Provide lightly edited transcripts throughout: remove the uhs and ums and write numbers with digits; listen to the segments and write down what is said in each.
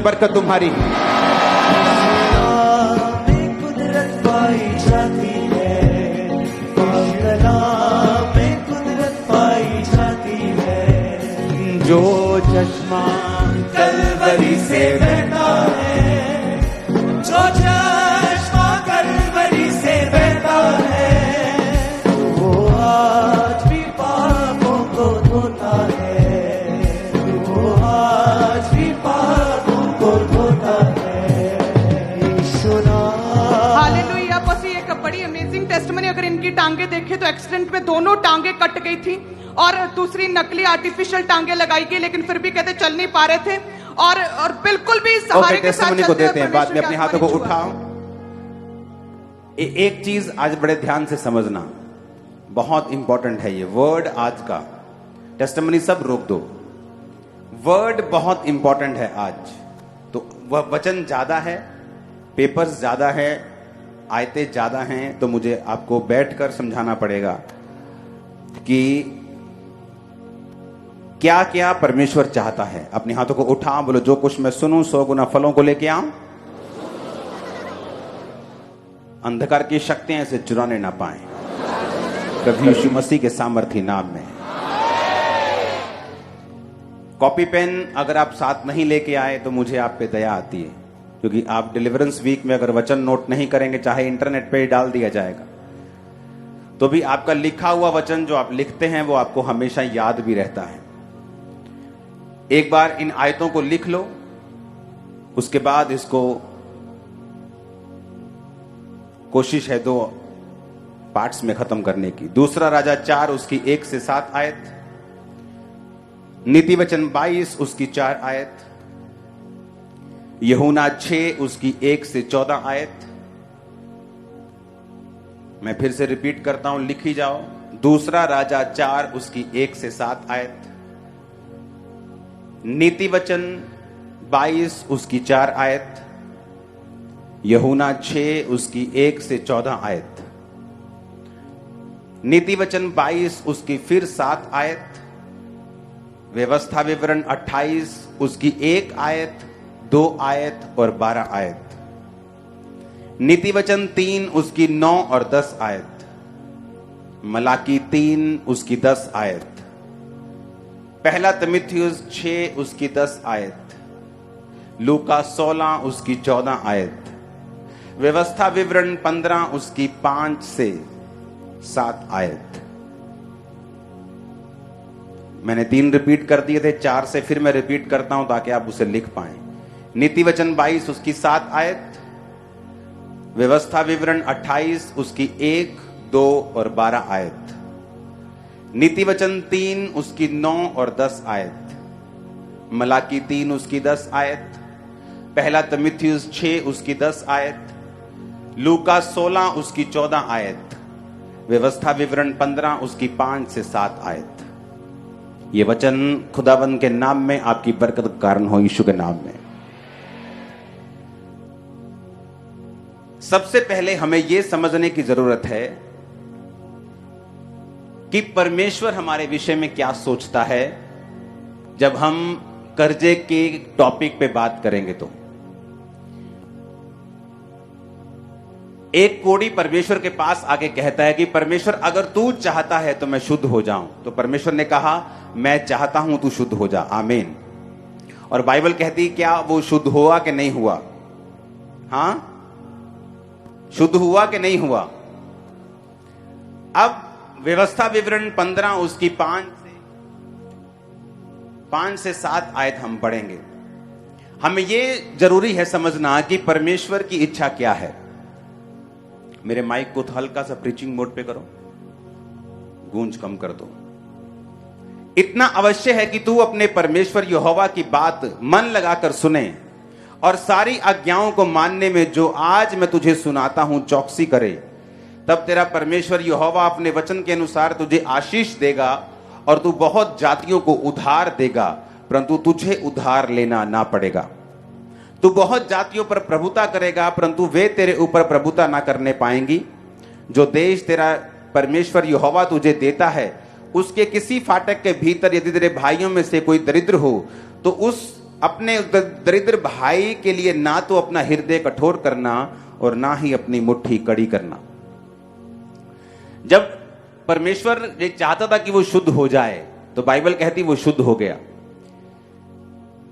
बरकत तुम्हारी। में कुदरत पाई जाती है, में कुदरत पाई जाती है। जो चश्मा कलवरी से बहता है, जो चश्मा कलवरी से बहता है, वो आज भी पापों को धोता है, वो आज भी पापों को धोता है। सुना हालेलुया। बस ये एक बड़ी अमेजिंग टेस्टमनी। अगर इनकी टांगे देखें तो एक्सीडेंट में दोनों टांगे कट गई थी और दूसरी नकली आर्टिफिशियल टांगे लगाई गई, लेकिन फिर भी कहते चल नहीं पा रहे थे और बिल्कुल भी सहारे के साथ टेस्टिमनी को देते हैं। बाद में परमेश्वर अपने की हाथों को आत्मा ने उठाओ। एक चीज आज बड़े ध्यान से समझना, बहुत इंपॉर्टेंट है ये वर्ड आज का। टेस्टिमनी सब रोक दो, वर्ड बहुत इंपॉर्टेंट है आज। तो वह वचन ज्यादा है, पेपर्स ज्यादा है, आयतें ज्यादा हैं, तो मुझे आपको बैठकर समझाना पड़ेगा कि क्या क्या परमेश्वर चाहता है। अपने हाथों को उठा, बोलो जो कुछ मैं सुनूं 100 गुना फलों को लेके आऊं। अंधकार की शक्तियां इसे चुराने ना पाए, प्रभु यीशु मसीह के सामर्थी नाम में। कॉपी पेन अगर आप साथ नहीं लेके आए तो मुझे आप पे दया आती है, क्योंकि आप डिलीवरेंस वीक में अगर वचन नोट नहीं करेंगे, चाहे इंटरनेट पे ही डाल दिया जाएगा, तो भी आपका लिखा हुआ वचन जो आप लिखते हैं वो आपको हमेशा याद भी रहता है। एक बार इन आयतों को लिख लो, उसके बाद इसको कोशिश है 2 पार्ट्स में खत्म करने की। दूसरा राजा 4 उसकी 1 से 7 आयत, नीति वचन 22 उसकी 4 आयत, यूहन्ना 6 उसकी 1 से 14 आयत। मैं फिर से रिपीट करता हूं, लिखी जाओ। दूसरा राजा 4 उसकी 1 से 7 आयत, नीति वचन 22 उसकी 4 आयत, यूहन्ना 6 उसकी 1 से 14 आयत, नीति वचन 22 उसकी फिर 7 आयत, व्यवस्था विवरण 28 उसकी 1 आयत, 2 आयत और 12 आयत, नीति वचन 3 उसकी 9 और 10 आयत, मलाकी 3 उसकी 10 आयत, पहला तिमुथियुस 6 उसकी 10 आयत, लूका 16 उसकी 14 आयत, व्यवस्था विवरण 15 उसकी 5 से 7 आयत। मैंने 3 रिपीट कर दिए थे, 4 से फिर मैं रिपीट करता हूं ताकि आप उसे लिख पाएं। नीति वचन 22 उसकी 7 आयत, व्यवस्था विवरण 28 उसकी 1, 2 और 12 आयत, नीति वचन 3 उसकी 9 और 10 आयत, मलाकी 3 उसकी 10 आयत, पहला तिमुथियुस 6 उसकी 10 आयत, लूका 16 उसकी 14 आयत, व्यवस्था विवरण 15 उसकी 5 से 7 आयत। ये वचन खुदावंद के नाम में आपकी बरकत का कारण हो, यीशु के नाम में। सबसे पहले हमें यह समझने की जरूरत है कि परमेश्वर हमारे विषय में क्या सोचता है। जब हम कर्जे के टॉपिक पे बात करेंगे तो एक कोढ़ी परमेश्वर के पास आके कहता है कि परमेश्वर अगर तू चाहता है तो मैं शुद्ध हो जाऊं। तो परमेश्वर ने कहा मैं चाहता हूं तू शुद्ध हो जा, आमीन। और बाइबल कहती क्या वो शुद्ध हुआ कि नहीं हुआ? हां, शुद्ध हुआ कि नहीं हुआ? अब व्यवस्था विवरण 15 उसकी 5 से 7 आयत हम पढ़ेंगे। हमें यह जरूरी है समझना कि परमेश्वर की इच्छा क्या है। मेरे माइक को हल्का सा प्रीचिंग मोड पे करो, गूंज कम कर दो। इतना अवश्य है कि तू अपने परमेश्वर यहोवा की बात मन लगाकर सुने और सारी आज्ञाओं को मानने में जो आज मैं तुझे सुनाता हूं चौकसी करे। तब तेरा परमेश्वर यहोवा अपने वचन के अनुसार तुझे आशीष देगा और तू बहुत जातियों को उधार देगा, परंतु तुझे उधार लेना ना पड़ेगा। तू बहुत जातियों पर प्रभुता करेगा, परंतु वे तेरे ऊपर प्रभुता ना करने पाएंगी। जो देश तेरा परमेश्वर यहोवा तुझे देता है, उसके किसी फाटक के भीतर यदि तेरे भाइयों में से कोई दरिद्र हो तो उस अपने दरिद्र भाई के लिए ना तो अपना हृदय कठोर करना और ना ही अपनी मुट्ठी कड़ी करना। जब परमेश्वर ये चाहता था कि वो शुद्ध हो जाए, तो बाइबल कहती वो शुद्ध हो गया।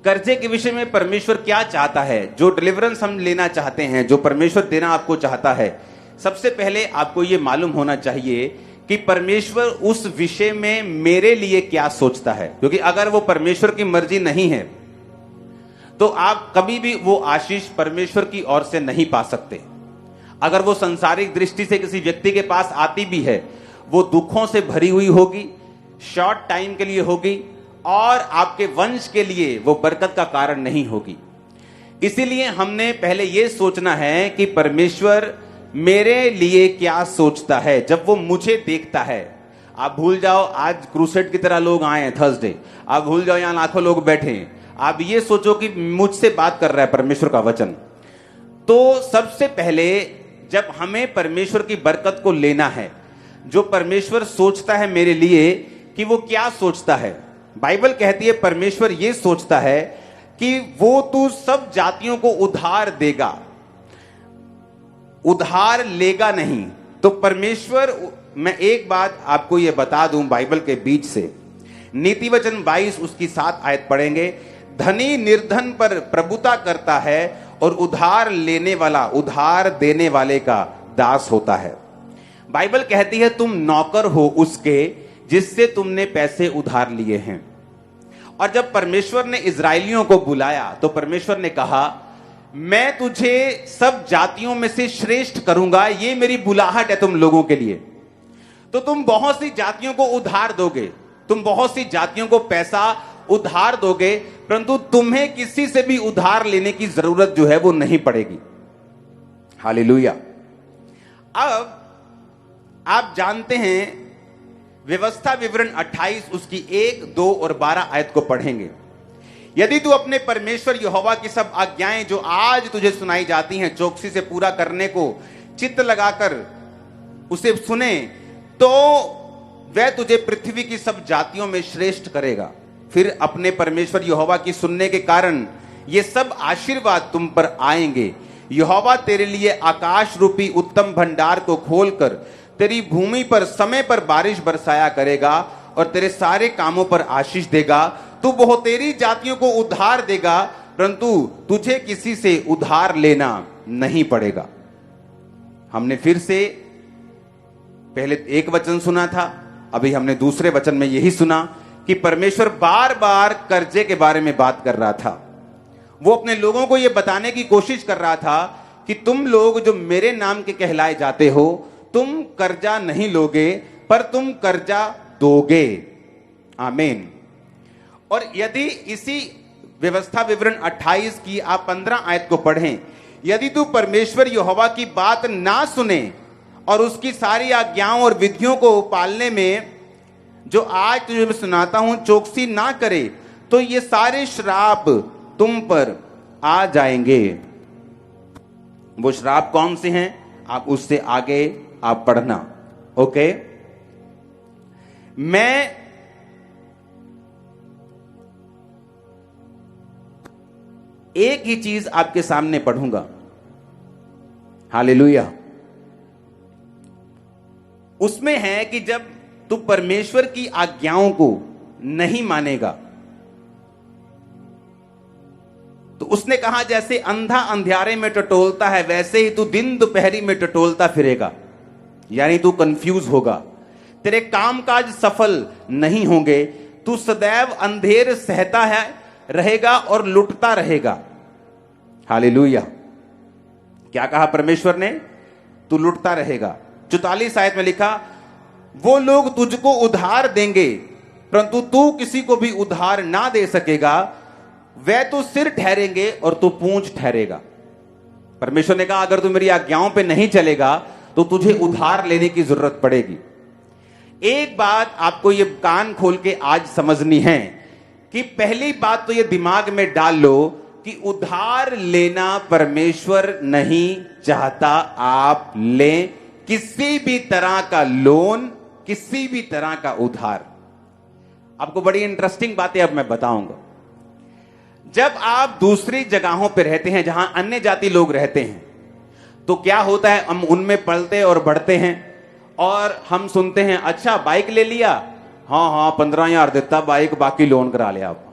कर्जे के विषय में परमेश्वर क्या चाहता है, जो डिलीवरेंस हम लेना चाहते हैं, जो परमेश्वर देना आपको चाहता है, सबसे पहले आपको यह मालूम होना चाहिए कि परमेश्वर उस विषय में मेरे लिए क्या सोचता है। क्योंकि अगर वो परमेश्वर की मर्जी नहीं है तो आप कभी भी वो आशीष परमेश्वर की ओर से नहीं पा सकते। अगर वो संसारिक दृष्टि से किसी व्यक्ति के पास आती भी है, वो दुखों से भरी हुई होगी, शॉर्ट टाइम के लिए होगी और आपके वंश के लिए वो बरकत का कारण नहीं होगी। इसीलिए हमने पहले यह सोचना है कि परमेश्वर मेरे लिए क्या सोचता है। जब वो मुझे देखता है, आप भूल जाओ आज क्रूसेड की तरह लोग आए हैं थर्सडे, आप भूल जाओ यहां लाखों लोग बैठे हैं, आप ये सोचो कि मुझसे बात कर रहा है परमेश्वर का वचन। तो सबसे पहले जब हमें परमेश्वर की बरकत को लेना है, जो परमेश्वर सोचता है मेरे लिए, कि वो क्या सोचता है। बाइबल कहती है परमेश्वर ये सोचता है कि वो तू सब जातियों को उधार देगा, उधार लेगा नहीं। तो परमेश्वर, मैं एक बात आपको ये बता दूं बाइबल के बीच से, नीति वचन 22 उसकी 7 आयत पढ़ेंगे। धनी निर्धन पर प्रभुता करता है और उधार लेने वाला उधार देने वाले का दास होता है। बाइबल कहती है तुम नौकर हो उसके जिससे तुमने पैसे उधार लिए हैं। और जब परमेश्वर ने इजरायलियों को बुलाया तो परमेश्वर ने कहा मैं तुझे सब जातियों में से श्रेष्ठ करूंगा, ये मेरी बुलाहट है तुम लोगों के लिए। तो तुम बहुत सी जातियों को उधार दोगे, तुम बहुत सी जातियों को पैसा उधार दोगे, परंतु तुम्हें किसी से भी उधार लेने की जरूरत जो है वो नहीं पड़ेगी। हालेलुया। अब आप जानते हैं व्यवस्था विवरण 28 उसकी 1, 2 और 12 आयत को पढ़ेंगे। यदि तू अपने परमेश्वर यहोवा की सब आज्ञाएं जो आज तुझे सुनाई जाती हैं चौकसी से पूरा करने को चित्त लगाकर उसे सुने, तो वह तुझे पृथ्वी की सब जातियों में श्रेष्ठ करेगा। फिर अपने परमेश्वर यहोवा की सुनने के कारण ये सब आशीर्वाद तुम पर आएंगे। यहोवा तेरे लिए आकाश रूपी उत्तम भंडार को खोलकर तेरी भूमि पर समय पर बारिश बरसाया करेगा और तेरे सारे कामों पर आशीष देगा। तू बहुतेरी जातियों को उधार देगा, परंतु तुझे किसी से उधार लेना नहीं पड़ेगा। हमने फिर से पहले एक वचन सुना था, अभी हमने दूसरे वचन में यही सुना कि परमेश्वर बार बार कर्जे के बारे में बात कर रहा था। वो अपने लोगों को यह बताने की कोशिश कर रहा था कि तुम लोग जो मेरे नाम के कहलाए जाते हो, तुम कर्जा नहीं लोगे पर तुम कर्जा दोगे। आमीन। और यदि इसी व्यवस्था विवरण 28 की आप 15 आयत को पढ़ें, यदि तू परमेश्वर यहोवा की बात ना सुने और उसकी सारी आज्ञाओं और विधियों को पालने में जो आज तुझे मैं सुनाता हूं चौकसी ना करे, तो ये सारे श्राप तुम पर आ जाएंगे। वो श्राप कौन से हैं आप उससे आगे आप पढ़ना। ओके, मैं एक ही चीज आपके सामने पढ़ूंगा। हालेलुया। उसमें है कि जब तू परमेश्वर की आज्ञाओं को नहीं मानेगा, तो उसने कहा जैसे अंधा अंधियारे में टटोलता है वैसे ही तू दिन दोपहरी में टटोलता फिरेगा। यानी तू कंफ्यूज होगा, तेरे कामकाज सफल नहीं होंगे, तू सदैव अंधेर सहता है रहेगा और लुटता रहेगा। हालेलुया। क्या कहा परमेश्वर ने? तू लुटता रहेगा। 44 आयत में लिखा, वो लोग तुझको उधार देंगे परंतु तू किसी को भी उधार ना दे सकेगा, वह तो सिर ठहरेंगे और तू पूंछ ठहरेगा। परमेश्वर ने कहा अगर तू मेरी आज्ञाओं पे नहीं चलेगा तो तुझे उधार लेने की जरूरत पड़ेगी। एक बात आपको ये कान खोल के आज समझनी है कि पहली बात तो ये दिमाग में डाल लो कि उधार लेना परमेश्वर नहीं चाहता आप लें किसी भी तरह का लोन, किसी भी तरह का उधार। आपको बड़ी इंटरेस्टिंग बातें अब मैं बताऊंगा। जब आप दूसरी जगहों पर रहते हैं जहां अन्य जाति लोग रहते हैं, तो क्या होता है, हम उनमें पलते और बढ़ते हैं और हम सुनते हैं अच्छा बाइक ले लिया, हाँ हाँ 15,000 देता बाइक, बाकी लोन करा लिया आप।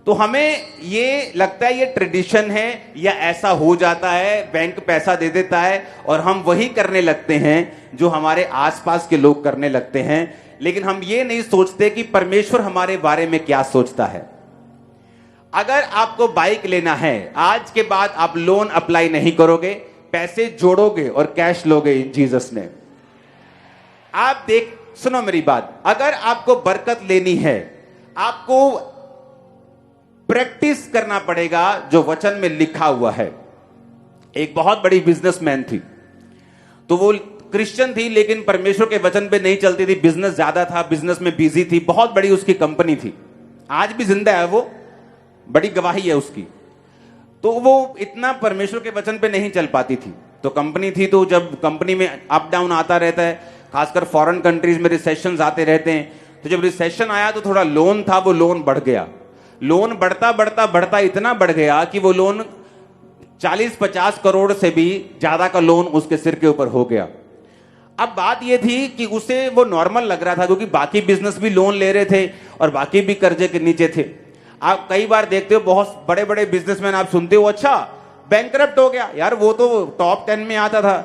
तो हमें ये लगता है ये ट्रेडिशन है या ऐसा हो जाता है, बैंक पैसा दे देता है और हम वही करने लगते हैं जो हमारे आसपास के लोग करने लगते हैं। लेकिन हम ये नहीं सोचते कि परमेश्वर हमारे बारे में क्या सोचता है। अगर आपको बाइक लेना है, आज के बाद आप लोन अप्लाई नहीं करोगे, पैसे जोड़ोगे और कैश लोगे इन जीसस ने। आप सुनो मेरी बात, अगर आपको बरकत लेनी है, आपको प्रैक्टिस करना पड़ेगा जो वचन में लिखा हुआ है। एक बहुत बड़ी बिजनेसमैन थी, तो वो क्रिश्चियन थी लेकिन परमेश्वर के वचन पे नहीं चलती थी, बिजनेस ज्यादा था, बिजनेस में बिजी थी, बहुत बड़ी उसकी कंपनी थी, आज भी जिंदा है वो, बड़ी गवाही है उसकी। तो वो इतना परमेश्वर के वचन पे नहीं चल पाती थी। तो कंपनी थी, तो जब कंपनी में अप डाउन आता रहता है, खासकर फॉरेन कंट्रीज में रिसेशन आते रहते हैं, तो जब रिसेशन आया तो थोड़ा लोन था, वो लोन बढ़ गया। लोन बढ़ता बढ़ता बढ़ता इतना बढ़ गया कि वो लोन 40-50 करोड़ से भी ज्यादा का लोन उसके सिर के ऊपर हो गया। अब बात ये थी कि उसे वो नॉर्मल लग रहा था क्योंकि बाकी बिजनेस भी लोन ले रहे थे और बाकी भी कर्जे के नीचे थे। आप कई बार देखते हो बहुत बड़े बड़े बिजनेसमैन, आप सुनते हो अच्छा बैंकरप्ट हो गया, यार वो तो टॉप 10 में आता था।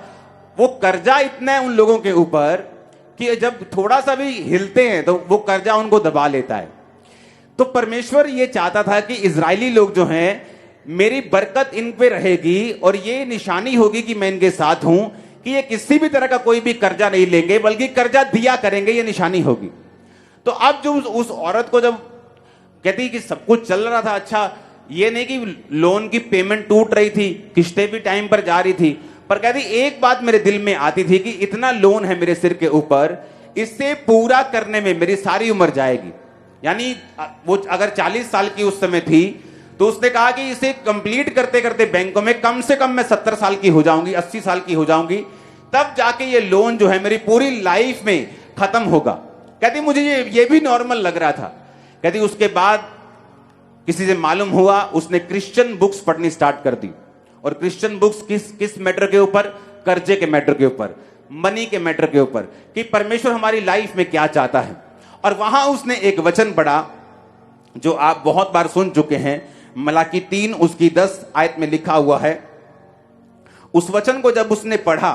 वो कर्जा इतना है उन लोगों के ऊपर कि जब थोड़ा सा भी हिलते हैं तो वो कर्जा उनको दबा लेता है। तो परमेश्वर ये चाहता था कि इजरायली लोग जो हैं, मेरी बरकत इन पे रहेगी और ये निशानी होगी कि मैं इनके साथ हूं, कि ये किसी भी तरह का कोई भी कर्जा नहीं लेंगे बल्कि कर्जा दिया करेंगे, ये निशानी होगी। तो अब जो उस औरत को जब कहती कि सब कुछ चल रहा था अच्छा, ये नहीं कि लोन की पेमेंट टूट रही थी, किस्तें भी टाइम पर जा रही थी, पर कहती एक बात मेरे दिल में आती थी कि इतना लोन है मेरे सिर के ऊपर, इससे पूरा करने में मेरी सारी उम्र जाएगी। यानी वो अगर 40 साल की उस समय थी तो उसने कहा कि इसे कंप्लीट करते करते बैंकों में कम से कम मैं 70 साल की हो जाऊंगी, 80 साल की हो जाऊंगी, तब जाके ये लोन जो है मेरी पूरी लाइफ में खत्म होगा। कहती मुझे ये भी नॉर्मल लग रहा था। कहती उसके बाद किसी से मालूम हुआ, उसने क्रिश्चियन बुक्स पढ़नी स्टार्ट कर दी। और क्रिश्चियन बुक्स किस मैटर के ऊपर? कर्जे के मैटर के ऊपर, मनी के मैटर के ऊपर, कि परमेश्वर हमारी लाइफ में क्या चाहता है। और वहां उसने एक वचन पढ़ा जो आप बहुत बार सुन चुके हैं, मलाकी 3 उसकी 10 आयत में लिखा हुआ है। उस वचन को जब उसने पढ़ा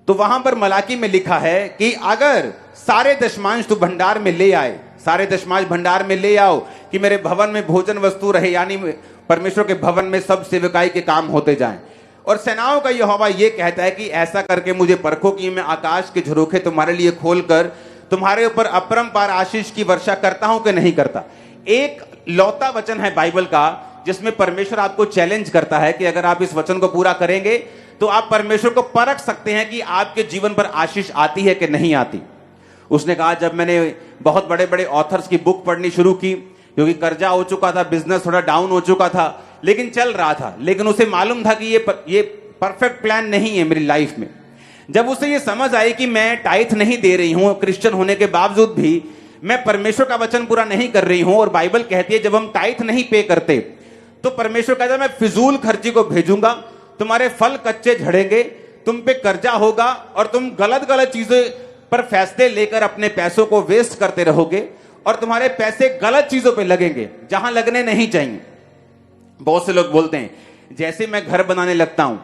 तो वहां पर मलाकी में लिखा है कि अगर सारे दशमांश तू भंडार में ले आए, सारे दशमांश भंडार में ले आओ कि मेरे भवन में भोजन वस्तु रहे, यानी परमेश्वर के भवन में सब सेवकाई के काम होते जाएं। और सेनाओं का यहोवा ये कहता है कि ऐसा करके मुझे परखो कि मैं आकाश के झरोखे तुम्हारे लिए खोलकर तुम्हारे ऊपर अपरंपार आशीष की वर्षा करता हूं कि नहीं करता। एक लौता वचन है बाइबल का जिसमें परमेश्वर आपको चैलेंज करता है कि अगर आप इस वचन को पूरा करेंगे तो आप परमेश्वर को परख सकते हैं कि आपके जीवन पर आशीष आती है कि नहीं आती। उसने कहा जब मैंने बहुत बड़े बड़े ऑथर्स की बुक पढ़नी शुरू की, क्योंकि कर्जा हो चुका था, बिजनेस थोड़ा डाउन हो चुका था, लेकिन चल रहा था, लेकिन उसे मालूम था कि ये परफेक्ट प्लान नहीं है मेरी लाइफ में। जब उसे ये समझ आई कि मैं टाइथ नहीं दे रही हूं, क्रिश्चियन होने के बावजूद भी मैं परमेश्वर का वचन पूरा नहीं कर रही हूं, और बाइबल कहती है जब हम टाइथ नहीं पे करते तो परमेश्वर कहता है मैं फिजूल खर्ची को भेजूंगा, तुम्हारे फल कच्चे झड़ेंगे, तुम पे कर्जा होगा और तुम गलत गलत चीजों पर फैसले लेकर अपने पैसों को वेस्ट करते रहोगे और तुम्हारे पैसे गलत चीजों पे लगेंगे जहां लगने नहीं चाहिए। बहुत से लोग बोलते हैं जैसे मैं घर बनाने लगता हूं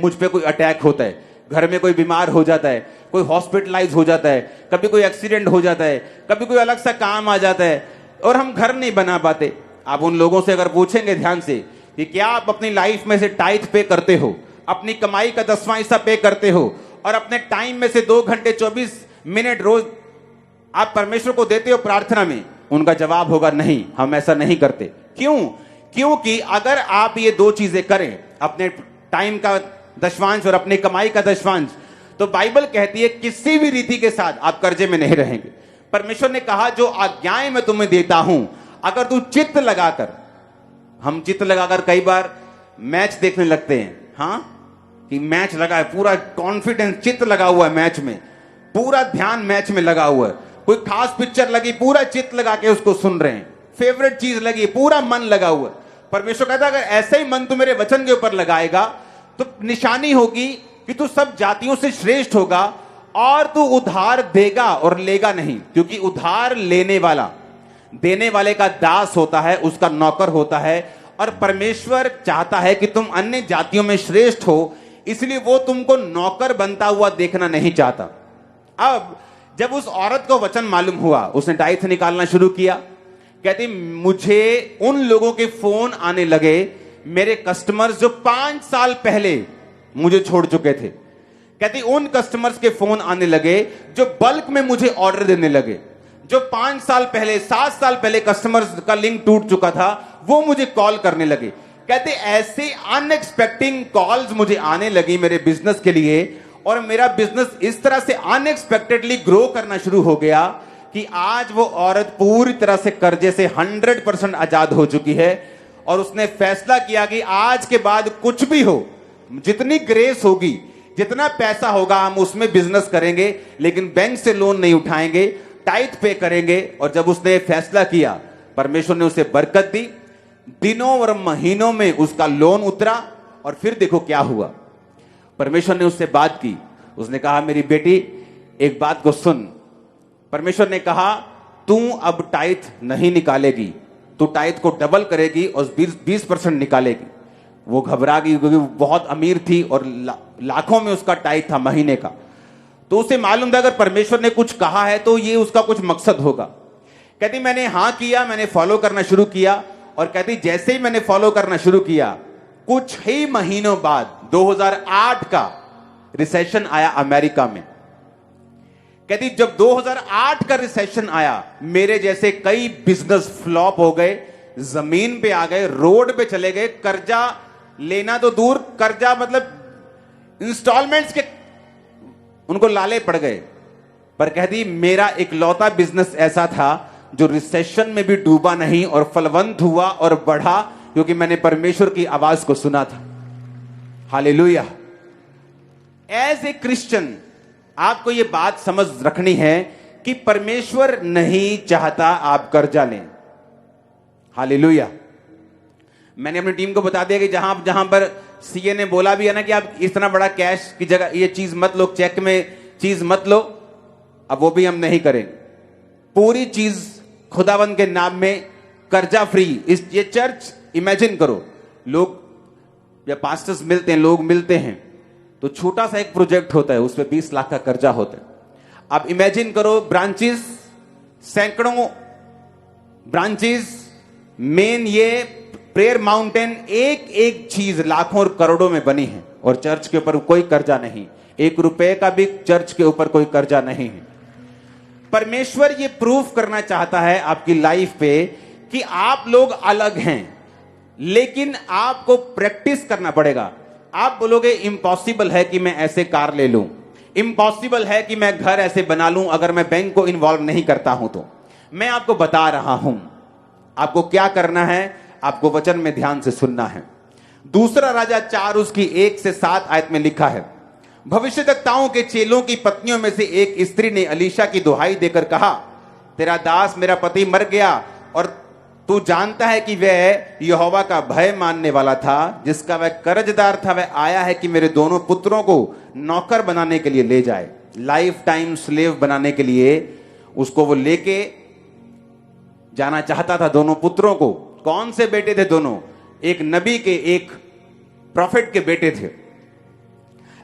मुझ पे कोई अटैक होता है, घर में कोई बीमार हो जाता है, कोई हॉस्पिटलाइज हो जाता है, कभी कोई एक्सीडेंट हो जाता है, कभी कोई अलग सा काम आ जाता है और हम घर नहीं बना पाते। आप उन लोगों से अगर पूछेंगे ध्यान से कि क्या आप अपनी लाइफ में से टाइथ पे करते हो, अपनी कमाई का 10वां हिस्सा पे करते हो और अपने टाइम में से 2 घंटे 24 मिनट रोज आप परमेश्वर को देते हो प्रार्थना में? उनका जवाब होगा नहीं, हम ऐसा नहीं करते। क्यों? क्योंकि अगर आप ये 2 चीजें करें, अपने टाइम का दशवांश और अपनी कमाई का दशवांश, तो बाइबल कहती है किसी भी रीति के साथ आप कर्जे में नहीं रहेंगे। परमेश्वर ने कहा जो आज्ञाएं मैं तुम्हें देता हूं, अगर तू चित्त लगाकर, हम चित्त लगाकर कई बार मैच देखने लगते हैं, हां कि मैच लगा है, पूरा कॉन्फिडेंस, चित्त लगा हुआ है मैच में, पूरा ध्यान मैच में लगा हुआ है, कोई खास पिक्चर लगी, पूरा चित्त लगा के उसको सुन रहे हैं, फेवरेट चीज लगी, पूरा मन लगा हुआ। परमेश्वर कहता अगर ऐसे ही मन तू मेरे वचन के ऊपर लगाएगा तो निशानी होगी कि तू सब जातियों से श्रेष्ठ होगा और तू उधार देगा और लेगा नहीं, क्योंकि उधार लेने वाला देने वाले का दास होता है, उसका नौकर होता है। और परमेश्वर चाहता है कि तुम अन्य जातियों में श्रेष्ठ हो, इसलिए वो तुमको नौकर बनता हुआ देखना नहीं चाहता। अब जब उस औरत को वचन मालूम हुआ, उसने टाइथ निकालना शुरू किया। कहती मुझे उन लोगों के फोन आने लगे, मेरे कस्टमर्स जो 5 साल पहले मुझे छोड़ चुके थे। कहती उन कस्टमर्स के फोन आने लगे जो बल्क में मुझे ऑर्डर देने लगे, जो 5 साल पहले 7 साल पहले कस्टमर्स का लिंक टूट चुका था, वो मुझे कॉल करने लगे। कहते ऐसे अनएक्सपेक्टिंग कॉल्स मुझे आने लगी मेरे बिजनेस के लिए, और मेरा बिजनेस इस तरह से अनएक्सपेक्टेडली ग्रो करना शुरू हो गया कि आज वो औरत पूरी तरह से कर्जे से 100% आजाद हो चुकी है। और उसने फैसला किया कि आज के बाद कुछ भी हो, जितनी ग्रेस होगी, जितना पैसा होगा, हम उसमें बिजनेस करेंगे, लेकिन बैंक से लोन नहीं उठाएंगे, टाइथ पे करेंगे। और जब उसने फैसला किया, परमेश्वर ने उसे बरकत दी। दिनों और महीनों में उसका लोन उतरा। और फिर देखो क्या हुआ, परमेश्वर ने उससे बात की। उसने कहा मेरी बेटी एक बात को सुन। परमेश्वर ने कहा तू अब टाइथ नहीं निकालेगी, तू टाइथ को डबल करेगी और 20% निकालेगी। वो घबरा गई क्योंकि वो बहुत अमीर थी और लाखों में उसका टाइथ था महीने का। तो उसे मालूम था अगर परमेश्वर ने कुछ कहा है तो ये उसका कुछ मकसद होगा। कहती मैंने हाँ किया, मैंने फॉलो करना शुरू किया। और कहती जैसे ही मैंने फॉलो करना शुरू किया, कुछ ही महीनों बाद 2008 का रिसेशन आया अमेरिका में। कहती जब 2008 का रिसेशन आया, मेरे जैसे कई बिजनेस फ्लॉप हो गए, जमीन पे आ गए, रोड पे चले गए, कर्जा लेना तो दूर, कर्जा मतलब इंस्टॉलमेंट्स के उनको लाले पड़ गए। पर कहती मेरा इकलौता बिजनेस ऐसा था जो रिसेशन में भी डूबा नहीं और फलवंत हुआ और बढ़ा, क्योंकि मैंने परमेश्वर की आवाज को सुना था। हालेलुया। एज ए क्रिश्चियन आपको यह बात समझ रखनी है कि परमेश्वर नहीं चाहता आप कर्जा लें। हालेलुया। मैंने अपनी टीम को बता दिया कि जहां पर सीए ने बोला भी है ना कि आप इतना बड़ा कैश की जगह ये चीज मत लो, चेक में चीज मत लो, अब वो भी हम नहीं करेंगे। पूरी चीज खुदावंद के नाम में कर्जा फ्री। ये चर्च इमेजिन करो, लोग या पास्टर्स मिलते हैं, लोग मिलते हैं तो छोटा सा एक प्रोजेक्ट होता है, उस पर 20 लाख का कर्जा होता है। आप इमेजिन करो ब्रांचेस, सैकड़ों ब्रांचेस, मेन ये प्रेयर माउंटेन, एक एक चीज लाखों और करोड़ों में बनी है और चर्च के ऊपर कोई कर्जा नहीं, 1 रुपए का भी चर्च के ऊपर कोई कर्जा नहीं है। परमेश्वर ये प्रूफ करना चाहता है आपकी लाइफ पे कि आप लोग अलग हैं, लेकिन आपको प्रैक्टिस करना पड़ेगा। आप बोलोगे इम्पॉसिबल है कि मैं ऐसे कार ले लूं, इम्पॉसिबल है कि मैं घर ऐसे बना लूं अगर मैं बैंक को इन्वॉल्व नहीं करता हूं। तो मैं आपको बता रहा हूं आपको क्या करना है, आपको वचन में ध्यान से सुनना है। दूसरा राजा 4 उसकी 1 से 7 आयत में लिखा है, भविष्यद्वक्ताओं के चेलों की पत्नियों में से एक स्त्री ने अलीशा की दुहाई देकर कहा, तेरा दास मेरा पति मर गया और तू जानता है कि वह यहोवा का भय मानने वाला था, जिसका वह कर्जदार था। वह आया है कि मेरे दोनों पुत्रों को नौकर बनाने के लिए ले जाए, लाइफ टाइम स्लेव बनाने के लिए उसको वो लेके जाना चाहता था। दोनों पुत्रों को, कौन से बेटे थे दोनों? एक नबी के, एक प्रॉफिट के बेटे थे।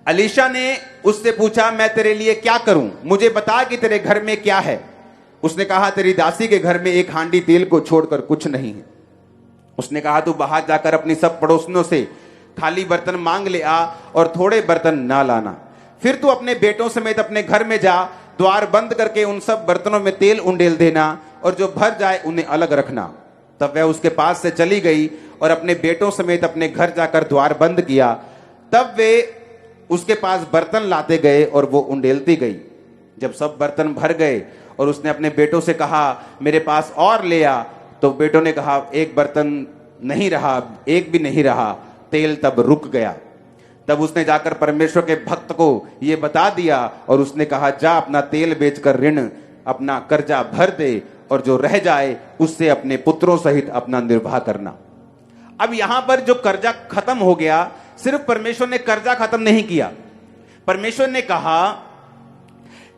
अलीशा ने उससे पूछा मैं तेरे लिए क्या करूं, मुझे बता कि तेरे घर में क्या है। उसने कहा तेरी दासी के घर में 1 हांडी तेल को छोड़कर कुछ नहीं है। उसने कहा तू बाहर जाकर अपनी सब पड़ोसियों से खाली बर्तन मांग ले आ और थोड़े बर्तन ना लाना। फिर तू अपने बेटों समेत अपने घर में जा, द्वार बंद करके उन सब बर्तनों में तेल उंडेल देना और जो भर जाए उन्हें अलग रखना। तब वह उसके पास से चली गई और अपने बेटों समेत अपने घर जाकर द्वार बंद किया। तब वे उसके पास बर्तन लाते गए और वो उंडेलती गई। जब सब बर्तन भर गए और उसने अपने बेटों से कहा मेरे पास और ले आ, तो बेटों ने कहा 1 बर्तन नहीं रहा, 1 भी नहीं रहा। तेल तब रुक गया। तब उसने जाकर परमेश्वर के भक्त को यह बता दिया और उसने कहा जा अपना तेल बेचकर ऋण अपना कर्जा भर दे और जो रह जाए उससे अपने पुत्रों सहित अपना निर्वाह करना। अब यहां पर जो कर्जा खत्म हो गया, सिर्फ परमेश्वर ने कर्जा खत्म नहीं किया, परमेश्वर ने कहा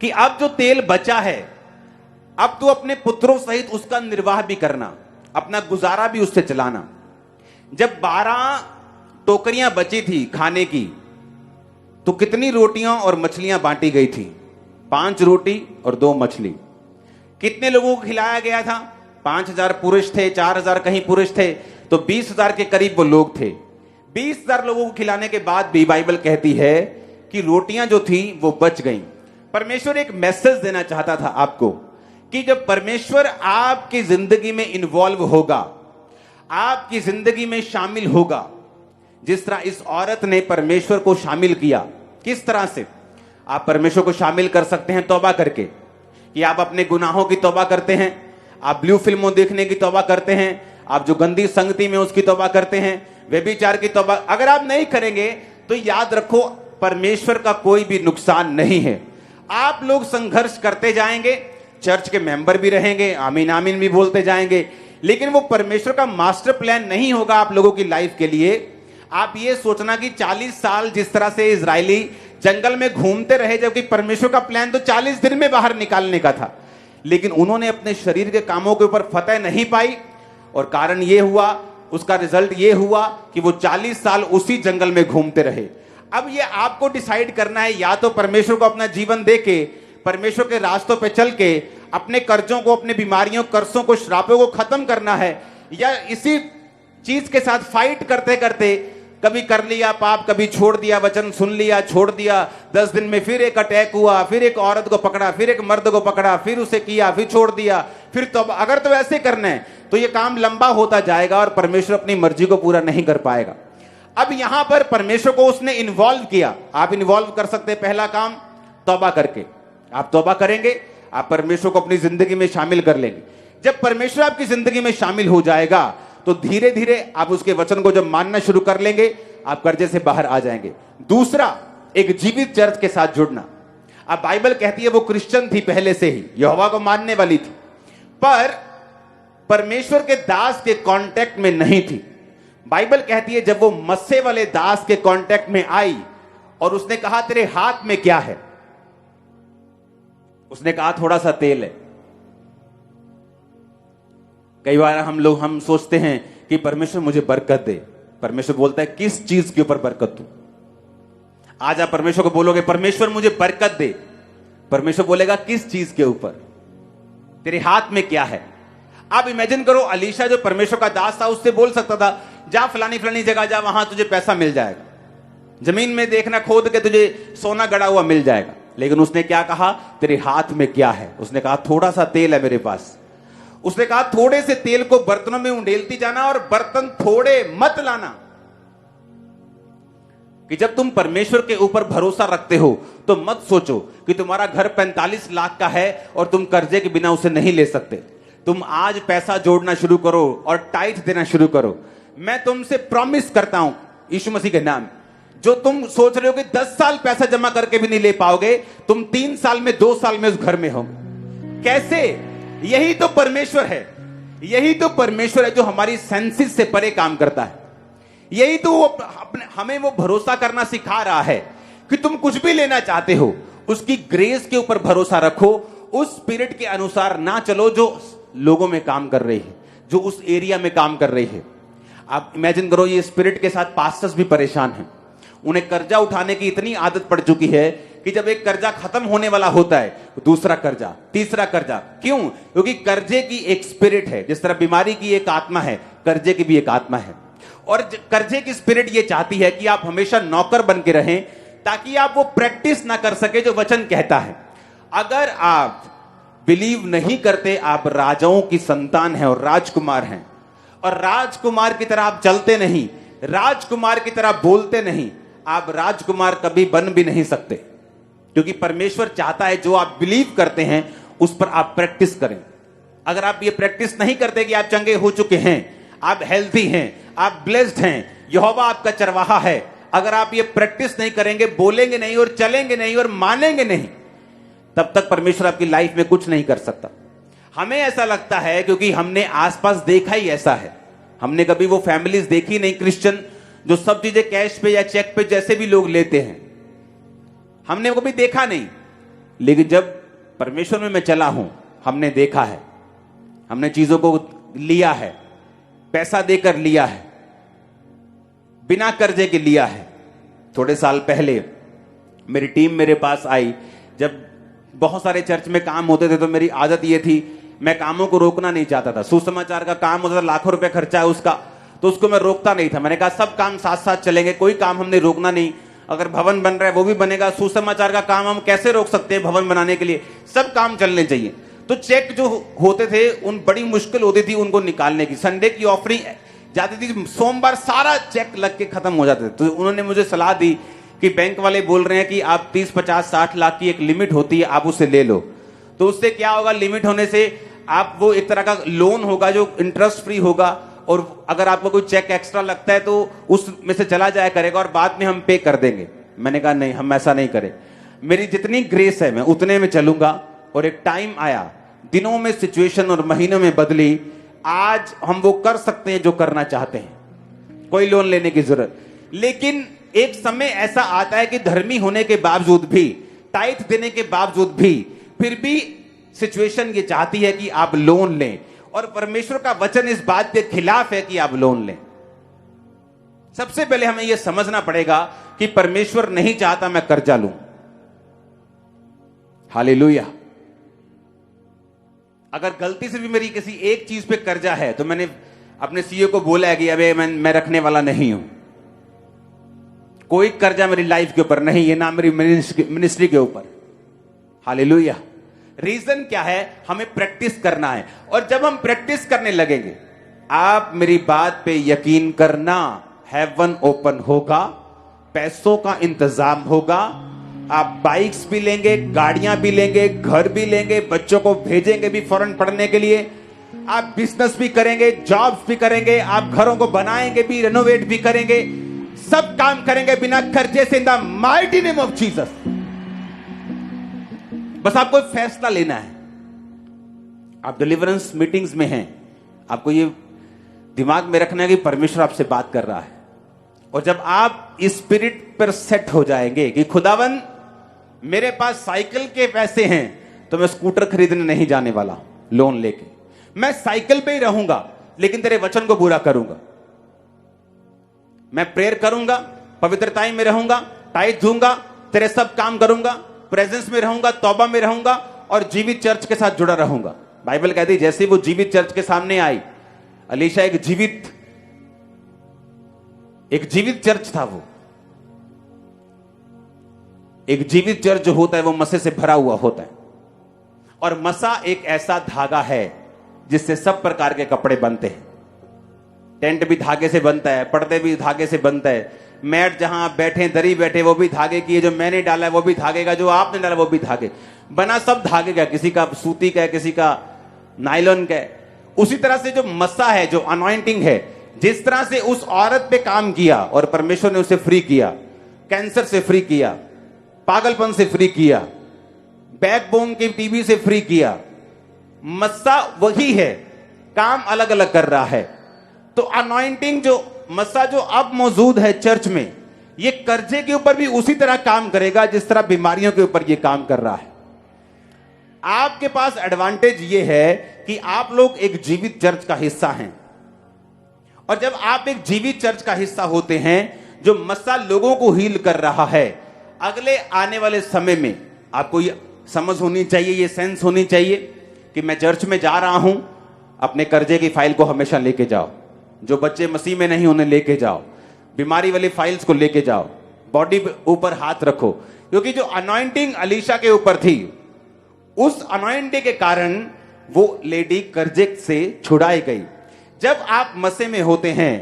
कि अब जो तेल बचा है, अब तू अपने पुत्रों सहित उसका निर्वाह भी करना, अपना गुजारा भी उससे चलाना। जब 12 टोकरियां बची थी खाने की, तो कितनी रोटियां और मछलियां बांटी गई थी? 5 रोटी और 2 मछली। कितने लोगों को खिलाया गया था? 5000 पुरुष थे, 4000 कहीं पुरुष थे, तो 20000 के करीब वो लोग थे। 20000 लोगों को खिलाने के बाद भी बाइबल कहती है कि रोटियां जो थी वो बच गईं। परमेश्वर एक मैसेज देना चाहता था आपको कि जब परमेश्वर आपकी जिंदगी में इन्वॉल्व होगा, आपकी जिंदगी में शामिल होगा, जिस तरह इस औरत ने परमेश्वर को शामिल किया। किस तरह से आप परमेश्वर को शामिल कर सकते हैं? तौबा करके, कि आप अपने गुनाहों की तौबा करते हैं, आप ब्लू फिल्मों देखने की तौबा करते हैं, आप जो गंदी संगति में उसकी तौबा करते हैं, व्यभिचार की तौबा अगर आप नहीं करेंगे तो याद रखो परमेश्वर का कोई भी नुकसान नहीं है। आप लोग संघर्ष करते जाएंगे, चर्च के मेंबर भी रहेंगे, आमीन आमीन भी बोलते जाएंगे, लेकिन वो परमेश्वर का मास्टर प्लान नहीं होगा आप लोगों की लाइफ के लिए। आप ये सोचना कि 40 साल जिस तरह से इजरायली जंगल में घूमते रहे, जबकि परमेश्वर का प्लान तो 40 दिन में बाहर निकालने का था, लेकिन उन्होंने अपने शरीर के कामों के ऊपर फतह नहीं पाई, और कारण ये हुआ, उसका रिजल्ट ये हुआ कि वो 40 साल उसी जंगल में घूमते रहे। अब ये आपको डिसाइड करना है, या तो परमेश्वर को अपना जीवन देके, परमेश्वर के रास्तों पे चल के अपने कर्जों को, अपने बीमारियों, कर्जों को, श्रापों को खत्म करना है, या इसी चीज के साथ फाइट करते करते कभी कर लिया पाप, कभी छोड़ दिया, वचन सुन लिया, छोड़ दिया, 10 दिन में फिर एक अटैक हुआ, फिर एक औरत को पकड़ा, फिर एक मर्द को पकड़ा, फिर उसे किया, फिर छोड़ दिया, फिर तो अगर तो ऐसे करना है तो ये काम लंबा होता जाएगा और परमेश्वर अपनी मर्जी को पूरा नहीं कर पाएगा। अब यहां पर परमेश्वर को उसने इन्वॉल्व किया। आप इन्वॉल्व कर सकते हैं, पहला काम तौबा करके। आप तौबा करेंगे, आप परमेश्वर को अपनी जिंदगी में शामिल कर लेंगे। जब परमेश्वर आपकी जिंदगी में शामिल हो जाएगा तो धीरे धीरे आप उसके वचन को जब मानना शुरू कर लेंगे, आप कर्जे से बाहर आ जाएंगे। दूसरा, एक जीवित चर्च के साथ जुड़ना। अब बाइबल कहती है वो क्रिश्चियन थी पहले से ही, यहोवा को मानने वाली थी, पर परमेश्वर के दास के कांटेक्ट में नहीं थी। बाइबल कहती है जब वो मस्से वाले दास के कांटेक्ट में आई और उसने कहा तेरे हाथ में क्या है, उसने कहा थोड़ा सा तेल है। कई बार हम सोचते हैं कि परमेश्वर मुझे बरकत दे। परमेश्वर बोलता है किस चीज के ऊपर बरकत दूं? आज आप परमेश्वर को बोलोगे परमेश्वर मुझे बरकत दे, परमेश्वर बोलेगा किस चीज के ऊपर? तेरे हाथ में क्या है? आप इमेजिन करो, अलीशा जो परमेश्वर का दास था उससे बोल सकता था जा फलानी फलानी जगह जा, वहां तुझे पैसा मिल जाएगा, जमीन में देखना खोद के तुझे सोना गड़ा हुआ मिल जाएगा। लेकिन उसने क्या कहा? तेरे हाथ में क्या है? उसने कहा थोड़ा सा तेल है मेरे पास। उसने कहा थोड़े से तेल को बर्तनों में उंडेलती जाना और बर्तन थोड़े मत लाना। कि जब तुम परमेश्वर के ऊपर भरोसा रखते हो तो मत सोचो कि तुम्हारा घर 45 लाख का है और तुम कर्जे के बिना उसे नहीं ले सकते। तुम आज पैसा जोड़ना शुरू करो और टाइट देना शुरू करो। मैं तुमसे प्रॉमिस करता हूं यीशु मसीह के नाम, जो तुम सोच रहे हो कि 10 साल पैसा जमा करके भी नहीं ले पाओगे, तुम 3 साल में, 2 साल में उस घर में हो। कैसे? यही तो परमेश्वर है। यही तो परमेश्वर है जो हमारी सेंसेस से परे काम करता है। यही तो वो हमें वो भरोसा करना सिखा रहा है कि तुम कुछ भी लेना चाहते हो, उसकी ग्रेस के ऊपर भरोसा रखो, उस स्पिरिट के अनुसार ना चलो जो लोगों में काम कर रही है, जो उस एरिया में काम कर रही है। आप इमेजिन करो, ये स्पिरिट के साथ पास्टर्स भी परेशान हैं। उन्हें कर्जा उठाने की इतनी आदत पड़ चुकी है कि जब एक कर्जा खत्म होने वाला होता है तो दूसरा कर्जा, तीसरा कर्जा। क्यों? क्योंकि कर्जे की एक स्पिरिट है। जिस तरह बीमारी की एक आत्मा है, कर्जे की भी एक आत्मा है। और कर्जे की स्पिरिट ये चाहती है कि आप हमेशा नौकर बन के रहें, ताकि आप वो प्रैक्टिस ना कर सके जो वचन कहता है। अगर आप बिलीव नहीं करते आप राजाओं की संतान हैं और राजकुमार हैं, और राजकुमार की तरह आप चलते नहीं, राजकुमार की तरह बोलते नहीं, आप राजकुमार कभी बन भी नहीं सकते। क्योंकि परमेश्वर चाहता है जो आप बिलीव करते हैं उस पर आप प्रैक्टिस करें। अगर आप ये प्रैक्टिस नहीं करते कि आप चंगे हो चुके हैं, आप हेल्थी हैं, आप ब्लेस्ड हैं, यहोवा आपका चरवाहा है, अगर आप ये प्रैक्टिस नहीं करेंगे, बोलेंगे नहीं और चलेंगे नहीं और मानेंगे नहीं, तब तक परमेश्वर आपकी लाइफ में कुछ नहीं कर सकता। हमें ऐसा लगता है क्योंकि हमने आसपास देखा ही ऐसा है। हमने कभी वो फैमिलीज देखी नहीं क्रिश्चियन जो सब चीजें कैश पे या चेक पे जैसे भी लोग लेते हैं, हमने वो कभी देखा नहीं। लेकिन जब परमेश्वर में मैं चला हूं, हमने देखा है, हमने चीजों को लिया है, पैसा देकर लिया है, बिना कर्जे के लिया है। थोड़े साल पहले मेरी टीम मेरे पास आई, जब बहुत सारे चर्च में काम होते थे तो मेरी आदत ये थी, मैं कामों को रोकना नहीं चाहता था। सुसमाचार का काम होता था, लाखों रुपए खर्चा है उसका, तो उसको मैं रोकता नहीं था। मैंने कहा सब काम साथ साथ चलेंगे, कोई काम हमने रोकना नहीं। अगर भवन बन रहा है वो भी बनेगा, सुसमाचार का काम हम कैसे रोक सकते हैं भवन बनाने के लिए, सब काम चलने चाहिए। तो चेक जो होते थे उन बड़ी मुश्किल होती थी उनको निकालने की। संडे की ऑफरिंग जाती थी, सोमवार सारा चेक लग के खत्म हो जाते थे। तो उन्होंने मुझे सलाह दी कि बैंक वाले बोल रहे हैं कि आप 30, 50, 60 लाख की एक लिमिट होती है, आप उसे ले लो। तो उससे क्या होगा, लिमिट होने से आप वो एक तरह का लोन होगा जो इंटरेस्ट फ्री होगा, और अगर आपको कोई चेक एक्स्ट्रा लगता है तो उसमें से चला जाया करेगा और बाद में हम पे कर देंगे। मैंने कहा नहीं, हम ऐसा नहीं करें, मेरी जितनी ग्रेस है मैं उतने में चलूंगा। और एक टाइम आया, दिनों में सिचुएशन और महीनों में बदली, आज हम वो कर सकते हैं जो करना चाहते हैं, कोई लोन लेने की जरूरत। लेकिन एक समय ऐसा आता है कि धर्मी होने के बावजूद भी, टाइट देने के बावजूद भी, फिर भी सिचुएशन ये चाहती है कि आप लोन लें, और परमेश्वर का वचन इस बात के खिलाफ है कि आप लोन लें। सबसे पहले हमें यह समझना पड़ेगा कि परमेश्वर नहीं चाहता मैं कर्जा लूं। हालेलुया। अगर गलती से भी मेरी किसी एक चीज पे कर्जा है तो मैंने अपने सीईओ को बोला है कि अबे मैं रखने वाला नहीं हूं, कोई कर्जा मेरी लाइफ के ऊपर नहीं है, ना मेरी मिनिस्ट्री के ऊपर। हालेलुया। रीजन क्या है, हमें प्रैक्टिस करना है। और जब हम प्रैक्टिस करने लगेंगे, आप मेरी बात पे यकीन करना, हेवन ओपन होगा, पैसों का इंतजाम होगा, आप बाइक्स भी लेंगे, गाड़ियां भी लेंगे, घर भी लेंगे, बच्चों को भेजेंगे भी फॉरेन पढ़ने के लिए, आप बिजनेस भी करेंगे, जॉब्स भी करेंगे, आप घरों को बनाएंगे भी, रेनोवेट भी करेंगे, सब काम करेंगे बिना खर्चे से, in the mighty name of Jesus. बस आपको फैसला लेना है। आप डिलीवरेंस मीटिंग्स में हैं, आपको ये दिमाग में रखना है कि परमेश्वर आपसे बात कर रहा है। और जब आप इस स्पिरिट पर सेट हो जाएंगे कि खुदावन मेरे पास साइकिल के पैसे हैं तो मैं स्कूटर खरीदने नहीं जाने वाला लोन लेके, मैं साइकिल पे ही रहूंगा लेकिन तेरे वचन को पूरा करूंगा, मैं प्रेयर करूंगा, पवित्रताई में रहूंगा, टाइट दूंगा, तेरे सब काम करूंगा, प्रेजेंस में रहूंगा, तौबा में रहूंगा और जीवित चर्च के साथ जुड़ा रहूंगा। बाइबल कहती है जैसे वो जीवित चर्च के सामने आई, अलीशा एक जीवित चर्च था। वो एक जीवित चर्च जो होता है वो मसे से भरा हुआ होता है, और मसा एक ऐसा धागा है जिससे सब प्रकार के कपड़े बनते हैं। टेंट भी धागे से बनता है, पर्दे भी धागे से बनता है, मैट जहां आप बैठे, दरी बैठे वो भी धागे की है, जो मैंने डाला है वो भी धागे का, जो आपने डाला वो भी धागे बना, सब धागे का, किसी का सूती का है, किसी का नायलॉन का है। उसी तरह से जो मसा है, जो अनॉइंटिंग है, जिस तरह से उस औरत पे काम किया और परमेश्वर ने उसे फ्री किया, कैंसर से फ्री किया, पागलपन से फ्री किया, बैकबोन की टीबी से फ्री किया, मस्सा वही है, काम अलग अलग कर रहा है। तो अनॉइंटिंग जो मस्सा जो अब मौजूद है चर्च में, ये कर्जे के ऊपर भी उसी तरह काम करेगा जिस तरह बीमारियों के ऊपर ये काम कर रहा है। आपके पास एडवांटेज ये है कि आप लोग एक जीवित चर्च का हिस्सा हैं, और जब आप एक जीवित चर्च का हिस्सा होते हैं जो मस्सा लोगों को हील कर रहा है, अगले आने वाले समय में आपको ये समझ होनी चाहिए, ये सेंस होनी चाहिए कि मैं चर्च में जा रहा हूं, अपने कर्जे की फाइल को हमेशा लेके जाओ, जो बच्चे मसीह में नहीं उन्हें लेके जाओ, बीमारी वाली फाइल्स को लेके जाओ, बॉडी पे ऊपर हाथ रखो, क्योंकि जो अनॉइंटिंग अलीशा के ऊपर थी, उस अनॉइंटिंग के कारण वो लेडी कर्जे से छुड़ाई गई। जब आप मसे में होते हैं,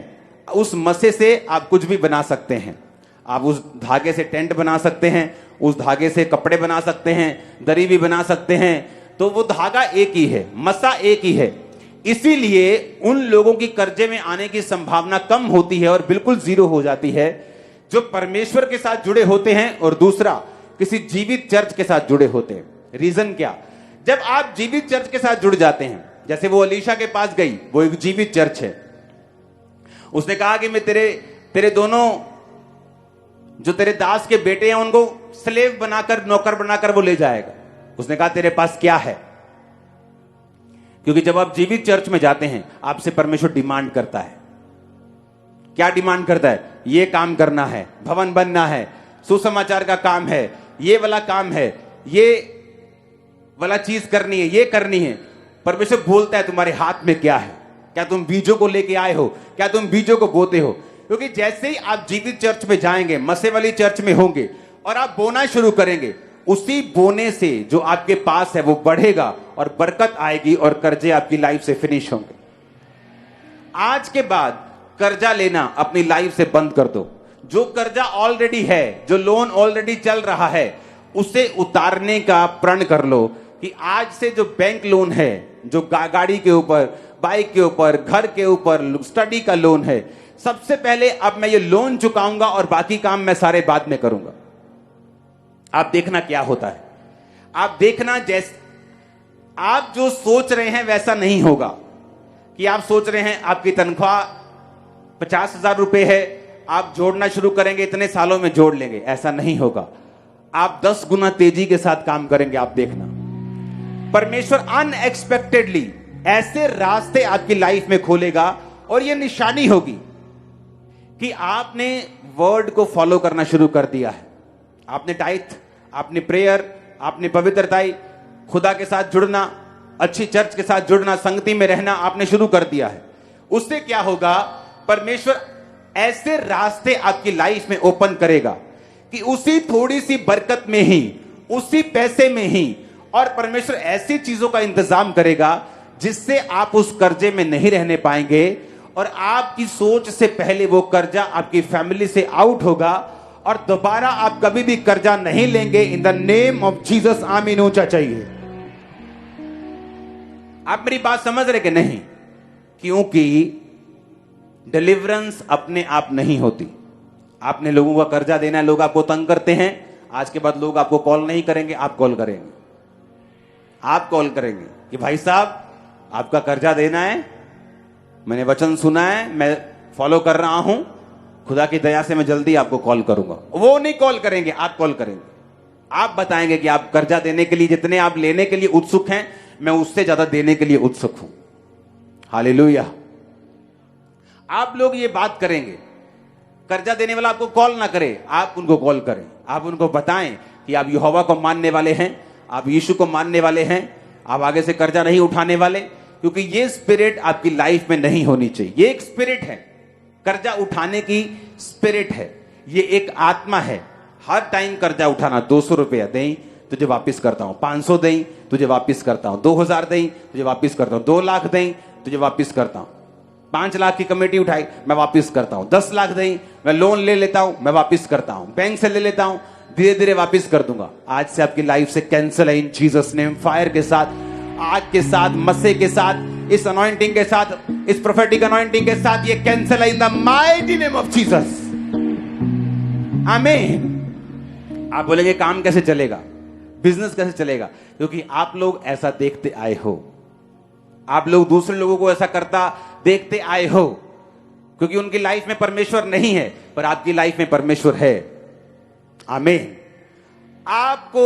उस मसे से आप कुछ भी बना सकते हैं। आप उस धागे से टेंट बना सकते हैं, उस धागे से कपड़े बना सकते हैं, दरी भी बना सकते हैं। तो वो धागा एक ही है, मसा एक ही है। इसीलिए उन लोगों की कर्जे में आने की संभावना कम होती है और बिल्कुल जीरो हो जाती है जो परमेश्वर के साथ जुड़े होते हैं, और दूसरा किसी जीवित चर्च के साथ जुड़े होते हैं। रीजन क्या? जब आप जीवित चर्च के साथ जुड़ जाते हैं, जैसे वो अलीशा के पास गई, वो एक जीवित चर्च है। उसने कहा कि मैं तेरे दोनों जो तेरे दास के बेटे हैं उनको स्लेव बनाकर, नौकर बनाकर वो ले जाएगा। उसने कहा तेरे पास क्या है? क्योंकि जब आप जीवित चर्च में जाते हैं, आपसे परमेश्वर डिमांड करता है। क्या डिमांड करता है? ये काम करना है, भवन बनना है, सुसमाचार का काम है, ये वाला काम है, ये वाला चीज करनी है, ये करनी है। परमेश्वर बोलता है तुम्हारे हाथ में क्या है? क्या तुम बीजों को लेके आए हो? क्या तुम बीजों को बोते हो? क्योंकि जैसे ही आप जीवित चर्च में जाएंगे, मसे वाली चर्च में होंगे और आप बोना शुरू करेंगे, उसी बोने से जो आपके पास है वो बढ़ेगा और बरकत आएगी और कर्जे आपकी लाइफ से फिनिश होंगे। आज के बाद कर्जा लेना अपनी लाइफ से बंद कर दो। जो कर्जा ऑलरेडी है, जो लोन ऑलरेडी चल रहा है, उसे उतारने का प्रण कर लो कि आज से जो बैंक लोन है, जो गाड़ी के ऊपर, बाइक के ऊपर, घर के ऊपर, स्टडी का लोन है, सबसे पहले अब मैं ये लोन चुकाऊंगा और बाकी काम मैं सारे बाद में करूंगा। आप देखना क्या होता है। आप देखना, जैसे आप जो सोच रहे हैं वैसा नहीं होगा। कि आप सोच रहे हैं आपकी तनख्वाह 50,000 रुपए है, आप जोड़ना शुरू करेंगे, इतने सालों में जोड़ लेंगे, ऐसा नहीं होगा। आप 10 गुना तेजी के साथ काम करेंगे। आप देखना, परमेश्वर अनएक्सपेक्टेडली ऐसे रास्ते आपकी लाइफ में खोलेगा और यह निशानी होगी कि आपने वर्ड को फॉलो करना शुरू कर दिया है। आपने टाइथ, आपने प्रेयर, आपने पवित्रताई, खुदा के साथ जुड़ना, अच्छी चर्च के साथ जुड़ना, संगति में रहना आपने शुरू कर दिया है। उससे क्या होगा? परमेश्वर ऐसे रास्ते आपकी लाइफ में ओपन करेगा कि उसी थोड़ी सी बरकत में ही, उसी पैसे में ही, और परमेश्वर ऐसी चीजों का इंतजाम करेगा जिससे आप उस कर्जे में नहीं रहने पाएंगे और आपकी सोच से पहले वो कर्जा आपकी फैमिली से आउट होगा और दोबारा आप कभी भी कर्जा नहीं लेंगे। In the name of Jesus, आमीन ऊंचा चाहिए। आप मेरी बात समझ रहे कि नहीं? क्योंकि डिलीवरेंस अपने आप नहीं होती। आपने लोगों का कर्जा देना है, लोग आपको तंग करते हैं, आज के बाद लोग आपको कॉल नहीं करेंगे, आप कॉल करेंगे। आप कॉल करेंगे कि भाई साहब आपका कर्जा देना है, मैंने वचन सुना है, मैं फॉलो कर रहा हूं, खुदा की दया से मैं जल्दी आपको कॉल करूंगा। वो नहीं कॉल करेंगे, आप कॉल करेंगे। आप बताएंगे कि आप कर्जा देने के लिए, जितने आप लेने के लिए उत्सुक हैं, मैं उससे ज्यादा देने के लिए उत्सुक हूं। हालेलुया। आप लोग ये बात करेंगे। कर्जा देने वाला आपको कॉल ना करे, आप उनको कॉल करें। आप उनको बताएं कि आप यहोवा को मानने वाले हैं, आप यीशु को मानने वाले हैं, आप आगे से कर्जा नहीं उठाने वाले। क्योंकि ये स्पिरिट आपकी लाइफ में नहीं होनी चाहिए। ये एक स्पिरिट है, कर्जा उठाने की स्पिरिट है, ये एक आत्मा है। हर टाइम कर्जा उठाना, 200 रुपया दें तुझे वापिस करता हूं, 500 दें तुझे वापिस करता हूं, 2000 दें तुझे वापिस करता हूं, 2 लाख दें तुझे वापिस करता हूं, 5 लाख की कमेटी उठाई मैं वापिस करता हूं, 10 लाख दें, मैं लोन ले लेता हूं, मैं वापिस करता हूं, बैंक से ले लेता हूं, धीरे धीरे वापिस कर दूंगा। आज से आपकी लाइफ से कैंसिल है इन जीसस नेम। फायर के साथ, आग के साथ, मस्से के साथ, इस अनॉइंटिंग के साथ, इस प्रोफेटिक अनॉइंटिंग के साथ ये कैंसिल है in the mighty name of Jesus. आमीन। आप बोलेंगे काम कैसे चलेगा, बिजनेस कैसे चलेगा? क्योंकि आप लोग ऐसा देखते आए हो, आप लोग दूसरे लोगों को ऐसा करता देखते आए हो। क्योंकि उनकी लाइफ में परमेश्वर नहीं है, पर आपकी लाइफ में परमेश्वर है। आमीन। आपको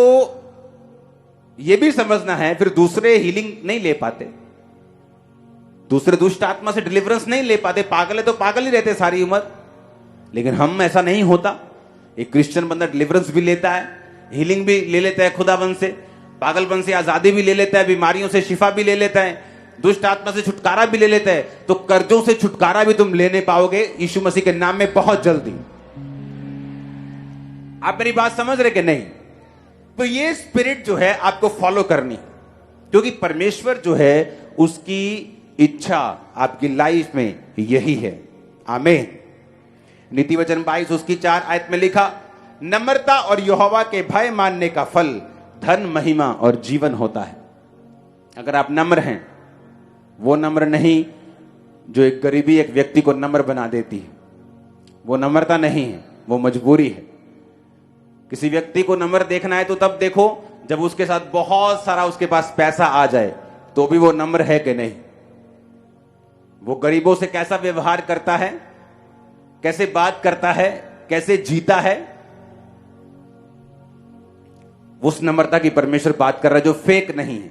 यह भी समझना है, फिर दूसरे हीलिंग नहीं ले पाते, दूसरे दुष्ट आत्मा से डिलीवरेंस नहीं ले पाते। पागल है तो पागल ही रहते सारी उम्र, लेकिन हम ऐसा नहीं होता। एक क्रिश्चियन बंदा डिलीवरेंस भी लेता है, हीलिंग भी ले लेता है खुदाबंद से, पागलपन से आजादी भी ले लेता है, बीमारियों से शिफा भी ले लेता है, दुष्ट आत्मा से छुटकारा भी ले लेता है। तो कर्जों से छुटकारा भी तुम लेने पाओगे यीशु मसीह के नाम में बहुत जल्दी। आप मेरी बात समझ रहे कि नहीं? तो ये स्पिरिट जो है आपको फॉलो करनी, क्योंकि परमेश्वर जो है उसकी इच्छा आपकी लाइफ में यही है। आमीन। नीति वचन 22 उसकी 4 आयत में लिखा, नम्रता और यहोवा के भय मानने का फल धन, महिमा और जीवन होता है। अगर आप नम्र हैं, वो नम्र नहीं जो एक गरीबी एक व्यक्ति को नम्र बना देती है, वो नम्रता नहीं है, वो मजबूरी है। किसी व्यक्ति को नम्र देखना है तो तब देखो जब उसके साथ बहुत सारा उसके पास पैसा आ जाए तो भी वो नम्र है कि नहीं? वो गरीबों से कैसा व्यवहार करता है, कैसे बात करता है, कैसे जीता है, उस नम्रता की परमेश्वर बात कर रहा है जो फेक नहीं है।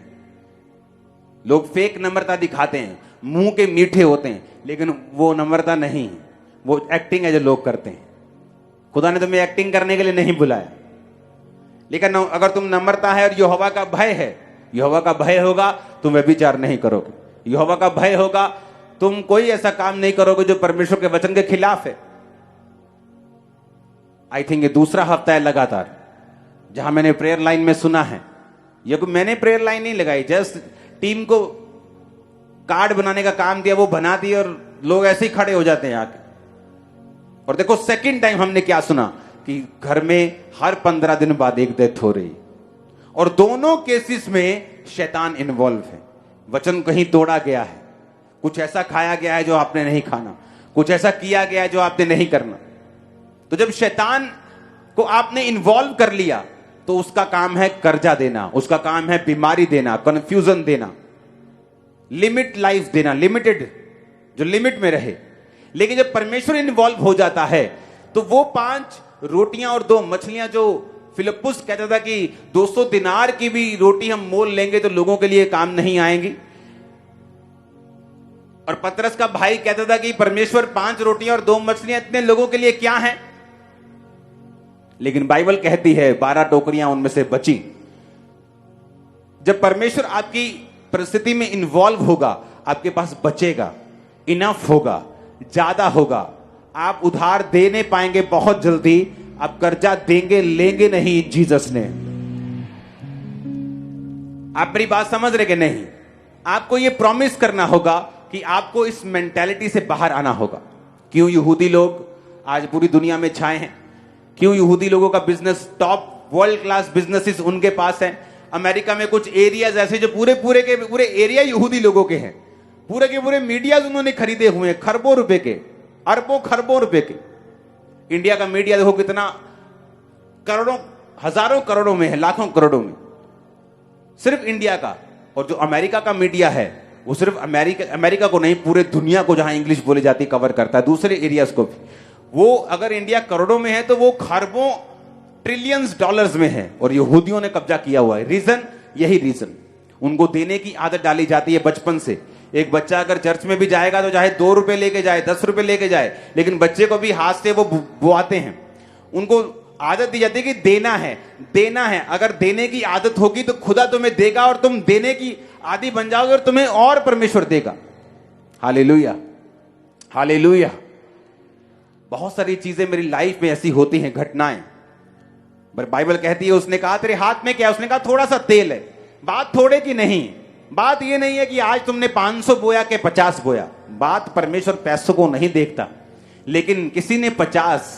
लोग फेक नम्रता दिखाते हैं, मुंह के मीठे होते हैं, लेकिन वो नम्रता नहीं है, वो एक्टिंग है जो लोग करते हैं। खुदा ने तुम्हें एक्टिंग करने के लिए नहीं बुलाया, लेकिन अगर तुम नम्रता है और यहोवा का भय है, यहोवा का भय होगा तुम व्यभिचार नहीं करोगे, यहोवा का भय होगा तुम कोई ऐसा काम नहीं करोगे जो परमेश्वर के वचन के खिलाफ है। आई थिंक ये दूसरा हफ्ता है लगातार जहां मैंने प्रेयर लाइन में सुना है। ये मैंने प्रेयर लाइन नहीं लगाई, जस्ट टीम को कार्ड बनाने का काम दिया, वो बना दिए और लोग ऐसे ही खड़े हो जाते हैं आके। और देखो सेकंड टाइम हमने क्या सुना कि घर में हर 15 दिन बाद एक डेथ हो रही, और दोनों केसेस में शैतान इन्वॉल्व है। वचन कहीं तोड़ा गया है, कुछ ऐसा खाया गया है जो आपने नहीं खाना, कुछ ऐसा किया गया है जो आपने नहीं करना। तो जब शैतान को आपने इन्वॉल्व कर लिया तो उसका काम है कर्जा देना, उसका काम है बीमारी देना, कंफ्यूजन देना, लिमिट लाइफ देना, लिमिटेड, जो लिमिट में रहे। लेकिन जब परमेश्वर इन्वॉल्व हो जाता है तो वो 5 रोटियां और 2 मछलियां जो फिलिप्पुस कहता था कि 200 दिनार की भी रोटी हम मोल लेंगे तो लोगों के लिए काम नहीं आएंगी, और पतरस का भाई कहता था कि परमेश्वर 5 रोटियां और 2 मछलियां इतने लोगों के लिए क्या है। लेकिन बाइबल कहती है 12 टोकरियां उनमें से बची। जब परमेश्वर आपकी परिस्थिति में इन्वॉल्व होगा, आपके पास बचेगा, इनफ होगा, ज्यादा होगा, आप उधार देने पाएंगे बहुत जल्दी, आप कर्जा देंगे लेंगे नहीं जीसस ने। आप मेरी बात समझ रहे कि नहीं? आपको यह प्रॉमिस करना होगा कि आपको इस मेंटालिटी से बाहर आना होगा। क्यों यहूदी लोग आज पूरी दुनिया में छाए हैं? क्यों यहूदी लोगों का business, top world class businesses उनके पास हैं? अमेरिका में कुछ एरियाज ऐसे जो पूरे के पूरे एरिया यहूदी लोगों के हैं, पूरे के पूरे मीडियाज उन्होंने खरीदे हुए हैं, खरबों रुपए के, अरबों खरबों रुपए के। इंडिया का मीडिया देखो कितना करोड़ों, हजारों करोड़ों में है, लाखों करोड़ों में, सिर्फ इंडिया का। और जो अमेरिका का मीडिया है वो सिर्फ अमेरिका को नहीं, पूरे दुनिया को जहां इंग्लिश बोली जाती कवर करता है, दूसरे एरियाज को भी। वो अगर इंडिया करोड़ों में है तो वो खरबों ट्रिलियंस डॉलर्स में है, और यहूदियों ने कब्जा किया हुआ है। रीजन, यही रीजन, उनको देने की आदत डाली जाती है बचपन से। एक बच्चा अगर चर्च में भी जाएगा तो चाहे 2 रुपए लेके जाए, 10 रुपए लेके जाए, लेकिन बच्चे को भी हाथ से वो बुआते हैं। उनको आदत दी जाती है कि देना है, देना है। अगर देने की आदत होगी तो खुदा तुम्हें देगा, और तुम देने की आदि बन जाओगे और तुम्हें और परमेश्वर देगा। Hallelujah, hallelujah. बहुत सारी चीजें मेरी लाइफ में ऐसी होती हैं, घटनाएं। पर बाइबल कहती है, उसने कहा तेरे हाथ में क्या है? उसने कहा थोड़ा सा तेल है। बात थोड़े की नहीं, बात यह नहीं है कि आज तुमने 500 बोया के 50 बोया। बात परमेश्वर पैसों को नहीं देखता, लेकिन किसी ने 50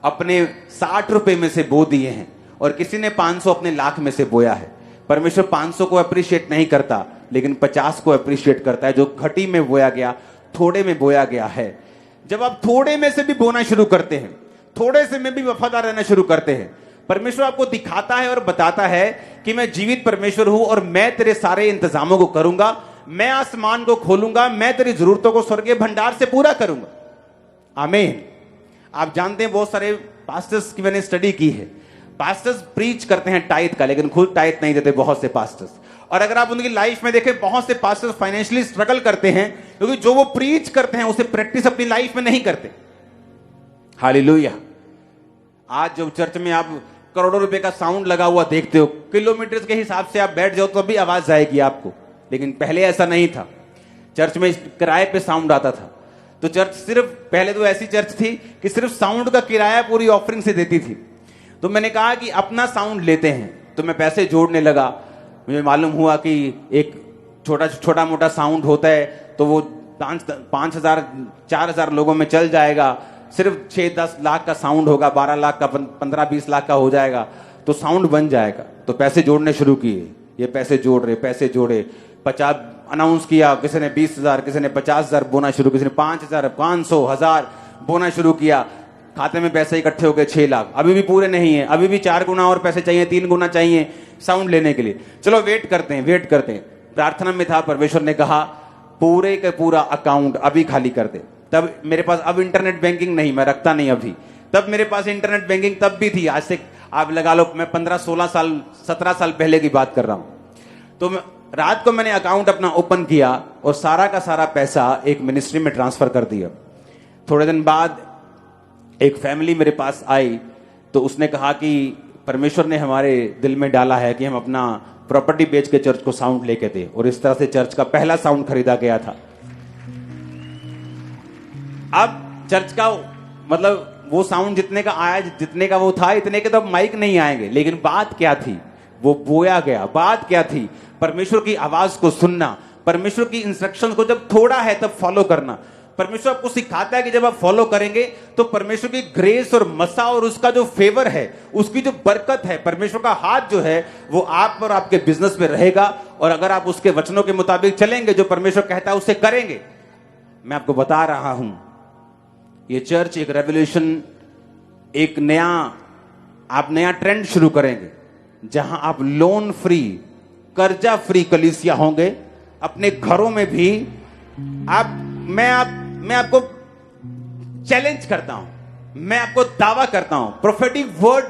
अपने 60 रुपए में से बो दिए हैं, और किसी ने 500 अपने लाख में से बोया है। परमेश्वर 500 को अप्रिशिएट नहीं करता, लेकिन 50 को अप्रिशिएट करता है, जो घटी में बोया गया, थोड़े में बोया गया है। जब आप थोड़े में से भी बोना शुरू करते हैं, थोड़े से में भी वफादार रहना शुरू करते हैं, परमेश्वर आपको दिखाता है और बताता है कि मैं जीवित परमेश्वर हूं, और मैं तेरे सारे इंतजामों को करूंगा, मैं आसमान को खोलूंगा, मैं तेरी जरूरतों को स्वर्गीय भंडार से पूरा करूंगा। आमीन। आप जानते हैं बहुत सारे पास्टर्स की मैंने स्टडी की है, पास्टर्स प्रीच करते हैं टाइट का, लेकिन खुद टाइट नहीं देते बहुत से पास्टर्स। और अगर आप उनकी लाइफ में देखें, बहुत से पास्टर्स फाइनेंशियली स्ट्रगल करते हैं, क्योंकि जो वो प्रीच करते हैं उसे प्रैक्टिस अपनी लाइफ में नहीं करते। हालेलुया। आज जो चर्च में आप करोड़ों रुपए का साउंड लगा हुआ देखते हो, किलोमीटर के हिसाब से आप बैठ जाओ तो भी आवाज जाएगी आपको, लेकिन पहले ऐसा नहीं था। चर्च में किराए पे साउंड आता था, तो चर्च सिर्फ, पहले तो ऐसी चर्च थी कि सिर्फ साउंड का किराया पूरी ऑफरिंग से देती थी। तो मैंने कहा कि अपना साउंड लेते हैं, तो मैं पैसे जोड़ने लगा। मुझे मालूम हुआ कि एक छोटा मोटा साउंड होता है तो वो 5,000 4,000 लोगों में चल जाएगा। सिर्फ 6-10 लाख का साउंड होगा, 12 लाख का, 15-20 लाख का हो जाएगा, तो साउंड बन जाएगा। तो पैसे जोड़ने शुरू किए, ये पैसे जोड़ रहे, पैसे जोड़े, 50 अनाउंस किया, किसी ने 20,000, किसी ने 50,000 बोना शुरू, किसी ने 5,000, 500, 1,000 बोना शुरू किया। खाते में पैसे इकट्ठे हो गए 6 लाख, अभी भी पूरे नहीं है, अभी भी 4 गुना और पैसे चाहिए, 3 गुना चाहिए साउंड लेने के लिए। चलो वेट करते हैं, वेट करते हैं। प्रार्थना में था, परमेश्वर ने कहा पूरे का पूरा अकाउंट अभी खाली कर दे। तब मेरे पास, अब इंटरनेट बैंकिंग नहीं, मैं रखता नहीं अभी, तब मेरे पास इंटरनेट बैंकिंग तब भी थी, आज से आप लगा लो मैं 15 16 साल 17 साल पहले की बात कर रहा हूं। तो रात को मैंने अकाउंट अपना ओपन किया और सारा का सारा पैसा एक मिनिस्ट्री में ट्रांसफर कर दिया। थोड़े दिन बाद एक फैमिली मेरे पास आई, तो उसने कहा कि परमेश्वर ने हमारे दिल में डाला है कि हम अपना प्रॉपर्टी बेच के चर्च को साउंड लेके दे, और इस तरह से चर्च का पहला साउंड खरीदा गया था। अब चर्च का मतलब वो साउंड जितने का आया, जितने का वो था, इतने के तो माइक नहीं आएंगे, लेकिन बात क्या थी, वो बोया गया। बात क्या थी, परमेश्वर की आवाज को सुनना, परमेश्वर की इंस्ट्रक्शंस को जब थोड़ा है तब फॉलो करना। परमेश्वर आपको सिखाता है कि जब आप फॉलो करेंगे तो परमेश्वर की ग्रेस और मसा और उसका जो फेवर है, उसकी जो बरकत है, परमेश्वर का हाथ जो है वो आप और आपके बिजनेस में रहेगा। और अगर आप उसके वचनों के मुताबिक चलेंगे, जो परमेश्वर कहता है उसे करेंगे। मैं आपको बता रहा हूं, ये चर्च एक रेवोल्यूशन, एक नया ट्रेंड शुरू करेंगे, जहां आप लोन फ्री, कर्जा फ्री कलीसिया होंगे। अपने घरों में भी मैं आपको चैलेंज करता हूं, मैं आपको दावा करता हूं, prophetic word,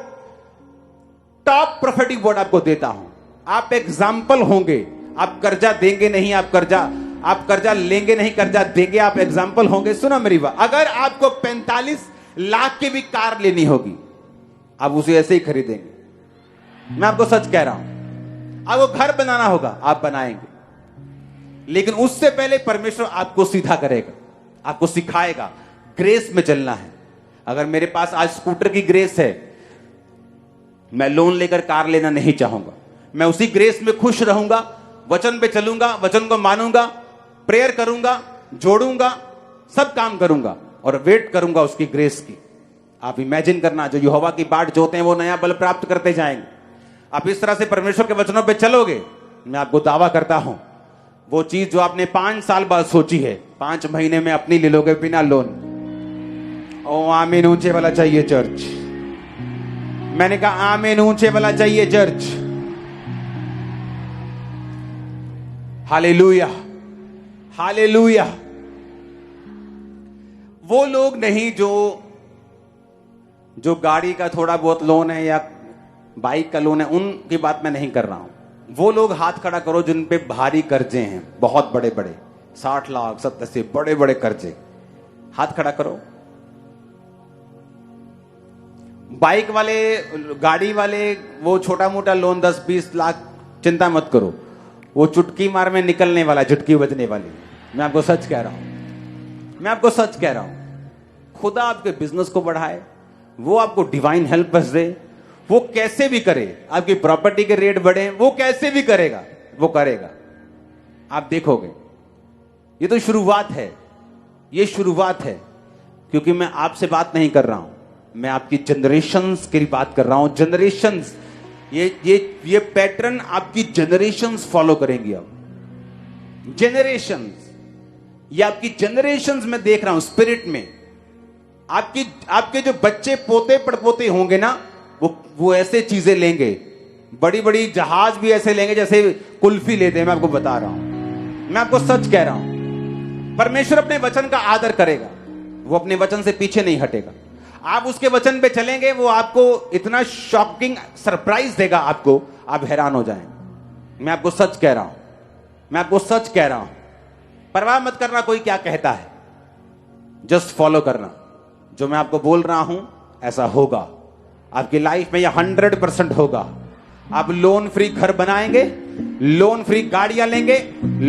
top prophetic word आपको देता हूं। आप एग्जाम्पल होंगे। आप कर्जा देंगे नहीं, आप कर्जा लेंगे नहीं, कर्जा देंगे, आप एग्जाम्पल होंगे। सुनो मेरी बात, अगर आपको 45 लाख की भी कार लेनी होगी, आप उसे ऐसे ही खरीदेंगे। मैं आपको सच कह रहा हूं। आपको घर बनाना होगा, आप बनाएंगे, लेकिन उससे पहले परमेश्वर आपको सीधा करेगा, आपको सिखाएगा। ग्रेस में चलना है। अगर मेरे पास आज स्कूटर की ग्रेस है, मैं लोन लेकर कार लेना नहीं चाहूंगा। मैं उसी ग्रेस में खुश रहूंगा, वचन पे चलूंगा, वचन को मानूंगा, प्रेयर करूंगा, जोड़ूंगा, सब काम करूंगा और वेट करूंगा उसकी ग्रेस की। आप इमेजिन करना, जो यहोवा की बाट जोते हैं वो नया बल प्राप्त करते जाएंगे। आप इस तरह से परमेश्वर के वचनों पे चलोगे, मैं आपको दावा करता हूं, वो चीज जो आपने 5 साल बाद सोची है, 5 महीने में अपनी ले लोगे बिना लोन। ओ आमीन, ऊंचे वाला चाहिए चर्च। मैंने कहा आमीन, ऊंचे वाला चाहिए चर्च। Hallelujah, hallelujah. वो लोग नहीं जो गाड़ी का थोड़ा बहुत लोन है या बाइक का लोन है, उनकी बात मैं नहीं कर रहा हूं। वो लोग हाथ खड़ा करो जिन पे भारी कर्जे हैं, बहुत बड़े बड़े, 60 लाख 70 से बड़े बड़े कर्जे, हाथ खड़ा करो। बाइक वाले, गाड़ी वाले, वो छोटा मोटा लोन 10-20 लाख, चिंता मत करो, वो चुटकी मार में निकलने वाला, चुटकी बजने वाली। मैं आपको सच कह रहा हूं, मैं आपको सच कह रहा हूं। खुदा आपके बिजनेस को बढ़ाए, वो आपको डिवाइन हेल्प दे, वो कैसे भी करे। आपकी प्रॉपर्टी के रेट बढ़े, वो कैसे भी करेगा, वो करेगा। आप देखोगे। ये तो शुरुआत है, ये शुरुआत है। क्योंकि मैं आपसे बात नहीं कर रहा हूं, मैं आपकी जनरेशंस की बात कर रहा हूं। जनरेशंस, ये पैटर्न आपकी जनरेशंस फॉलो करेंगी। अब जनरेशंस, ये आपकी जनरेशंस में देख रहा हूं स्पिरिट में। आपके जो बच्चे पोते पड़पोते होंगे ना, वो ऐसे चीजें लेंगे, बड़ी बड़ी जहाज भी ऐसे लेंगे जैसे कुल्फी लेते हैं। मैं आपको बता रहा हूं, मैं आपको सच कह रहा हूं। परमेश्वर अपने वचन का आदर करेगा, वो अपने वचन से पीछे नहीं हटेगा। आप उसके वचन पे चलेंगे, वो आपको इतना शॉकिंग सरप्राइज देगा, आपको, आप हैरान हो जाएंगे। मैं आपको सच कह रहा हूं, मैं आपको सच कह रहा हूं। परवाह मत करना कोई क्या कहता है, जस्ट फॉलो करना। जो मैं आपको बोल रहा हूं ऐसा होगा आपकी लाइफ में, यह 100% होगा। आप लोन फ्री घर बनाएंगे, लोन फ्री गाड़ियां लेंगे,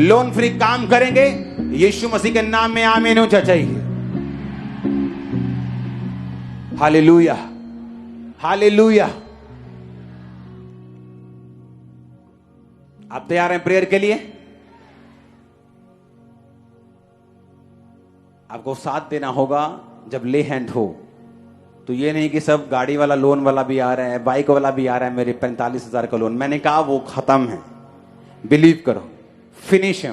लोन फ्री काम करेंगे। यीशु मसीह के नाम में आमीन ऊंचा चाहिए। Hallelujah, hallelujah. आप तैयार हैं प्रेयर के लिए? आपको साथ देना होगा जब ले हैंड हो। तो ये नहीं कि सब गाड़ी वाला लोन वाला भी आ रहा है, बाइक वाला भी आ रहा है, मेरे 45,000 का लोन। मैंने कहा वो खत्म है, बिलीव करो, फिनिश है।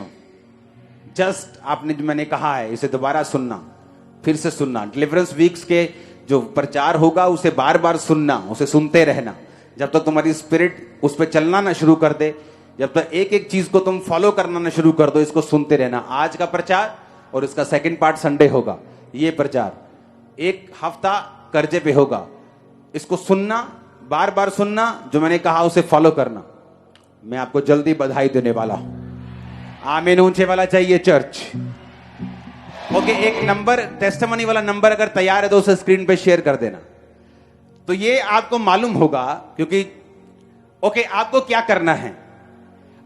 जस्ट आपने जो मैंने कहा है इसे दोबारा सुनना, फिर से सुनना। डिलीवरेंस वीक्स के जो प्रचार होगा उसे बार बार सुनना, उसे सुनते रहना, जब तक तुम्हारी स्पिरिट उस पर चलना ना शुरू कर दे, जब तक एक एक चीज को तुम फॉलो करना ना शुरू कर दो, इसको सुनते रहना। आज का प्रचार और इसका सेकंड पार्ट संडे होगा। ये प्रचार 1 हफ्ता कर्जे पे होगा, इसको सुनना, बार बार सुनना, जो मैंने कहा उसे फॉलो करना। मैं आपको जल्दी बधाई देने वाला हूं। आमीन ऊंचे वाला चाहिए चर्च। ओके, एक नंबर, टेस्टिमनी वाला नंबर अगर तैयार है तो उसे स्क्रीन पे शेयर कर देना। तो ये आपको मालूम होगा, क्योंकि ओके, आपको क्या करना है,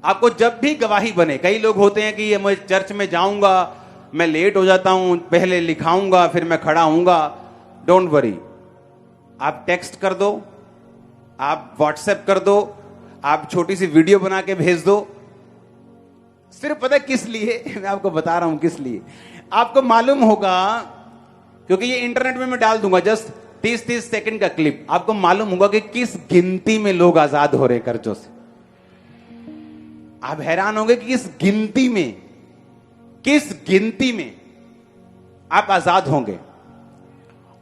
आपको जब भी गवाही बने, कई लोग होते हैं कि ये मैं चर्च में जाऊंगा, मैं लेट हो जाता हूं, पहले लिखाऊंगा फिर मैं खड़ा होऊंगा। डोंट वरी, आप टेक्स्ट कर दो, आप व्हाट्सएप कर दो, आप छोटी सी वीडियो बना के भेज दो। सिर्फ पता है किस लिए मैं आपको बता रहा हूं, किस लिए। आपको मालूम होगा, क्योंकि ये इंटरनेट में मैं डाल दूंगा, जस्ट 30-30 सेकंड का क्लिप। आपको मालूम होगा कि किस गिनती में लोग आजाद हो रहे हैं कर्जों से। आप हैरान होंगे कि किस गिनती में आप आजाद होंगे।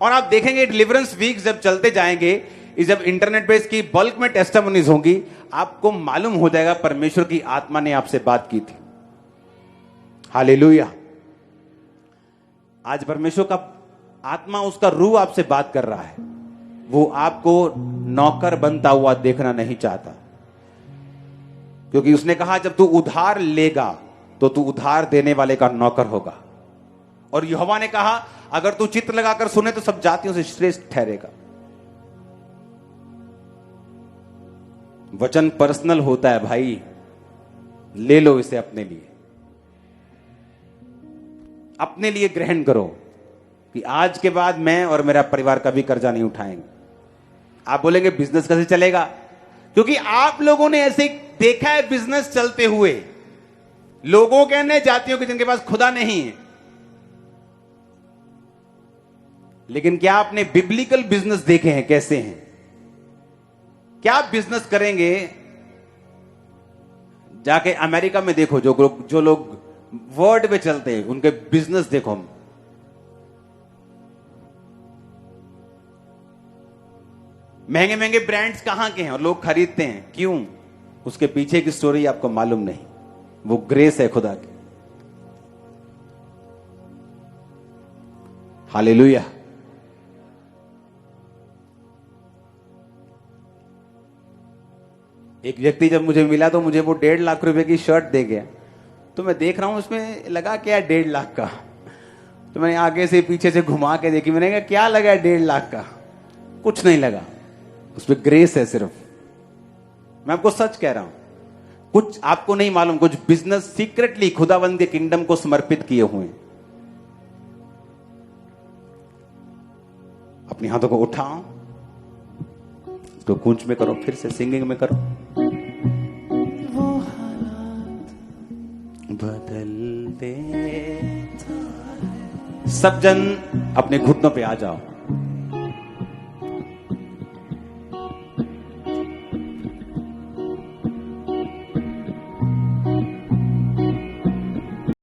और आप देखेंगे डिलीवरेंस वीक्स जब चलते जाएंगे, जब इंटरनेट पे इसकी बल्क में टेस्टिमनीज होंगी, आपको मालूम हो जाएगा परमेश्वर की आत्मा ने आपसे बात की थी। हालेलुया। आज परमेश्वर का आत्मा, उसका रूह आपसे बात कर रहा है। वो आपको नौकर बनता हुआ देखना नहीं चाहता, क्योंकि उसने कहा जब तू उधार लेगा तो तू उधार देने वाले का नौकर होगा। और यहोवा ने कहा अगर तू चित्त लगाकर सुने तो सब जातियों से श्रेष्ठ ठहरेगा। वचन पर्सनल होता है भाई, ले लो इसे अपने लिए, अपने लिए ग्रहण करो कि आज के बाद मैं और मेरा परिवार कभी कर्जा नहीं उठाएंगे। आप बोलेंगे बिजनेस कैसे चलेगा? क्योंकि आप लोगों ने ऐसे देखा है बिजनेस चलते हुए, लोगों के अन्य जातियों के जिनके पास खुदा नहीं है। लेकिन क्या आपने बिब्लिकल बिजनेस देखे हैं कैसे हैं? क्या आप बिजनेस करेंगे? जाके अमेरिका में देखो, जो लोग वर्ल्ड पे चलते हैं उनके बिजनेस देखो। महंगे महंगे ब्रांड्स कहां के हैं और लोग खरीदते हैं, क्यों? उसके पीछे की स्टोरी आपको मालूम नहीं। वो ग्रेस है खुदा की। हालेलुया। एक व्यक्ति जब मुझे मिला तो मुझे वो 1.5 लाख रुपए की शर्ट दे गया। तो मैं देख रहा हूं उसमें लगा क्या 1.5 लाख का। तो मैंने आगे से पीछे से घुमा के देखी, मैंने कहा क्या लगा 1.5 लाख का? कुछ नहीं लगा, उसमें ग्रेस है सिर्फ। मैं आपको सच कह रहा हूं, कुछ आपको नहीं मालूम, कुछ बिजनेस सीक्रेटली खुदावंद के किंगडम को समर्पित किए हुए हैं। अपने हाथों को उठाओ, तो गूंज में करो, फिर से सिंगिंग में करो। वो हालात बदल दे। सब जन अपने घुटनों पे आ जाओ।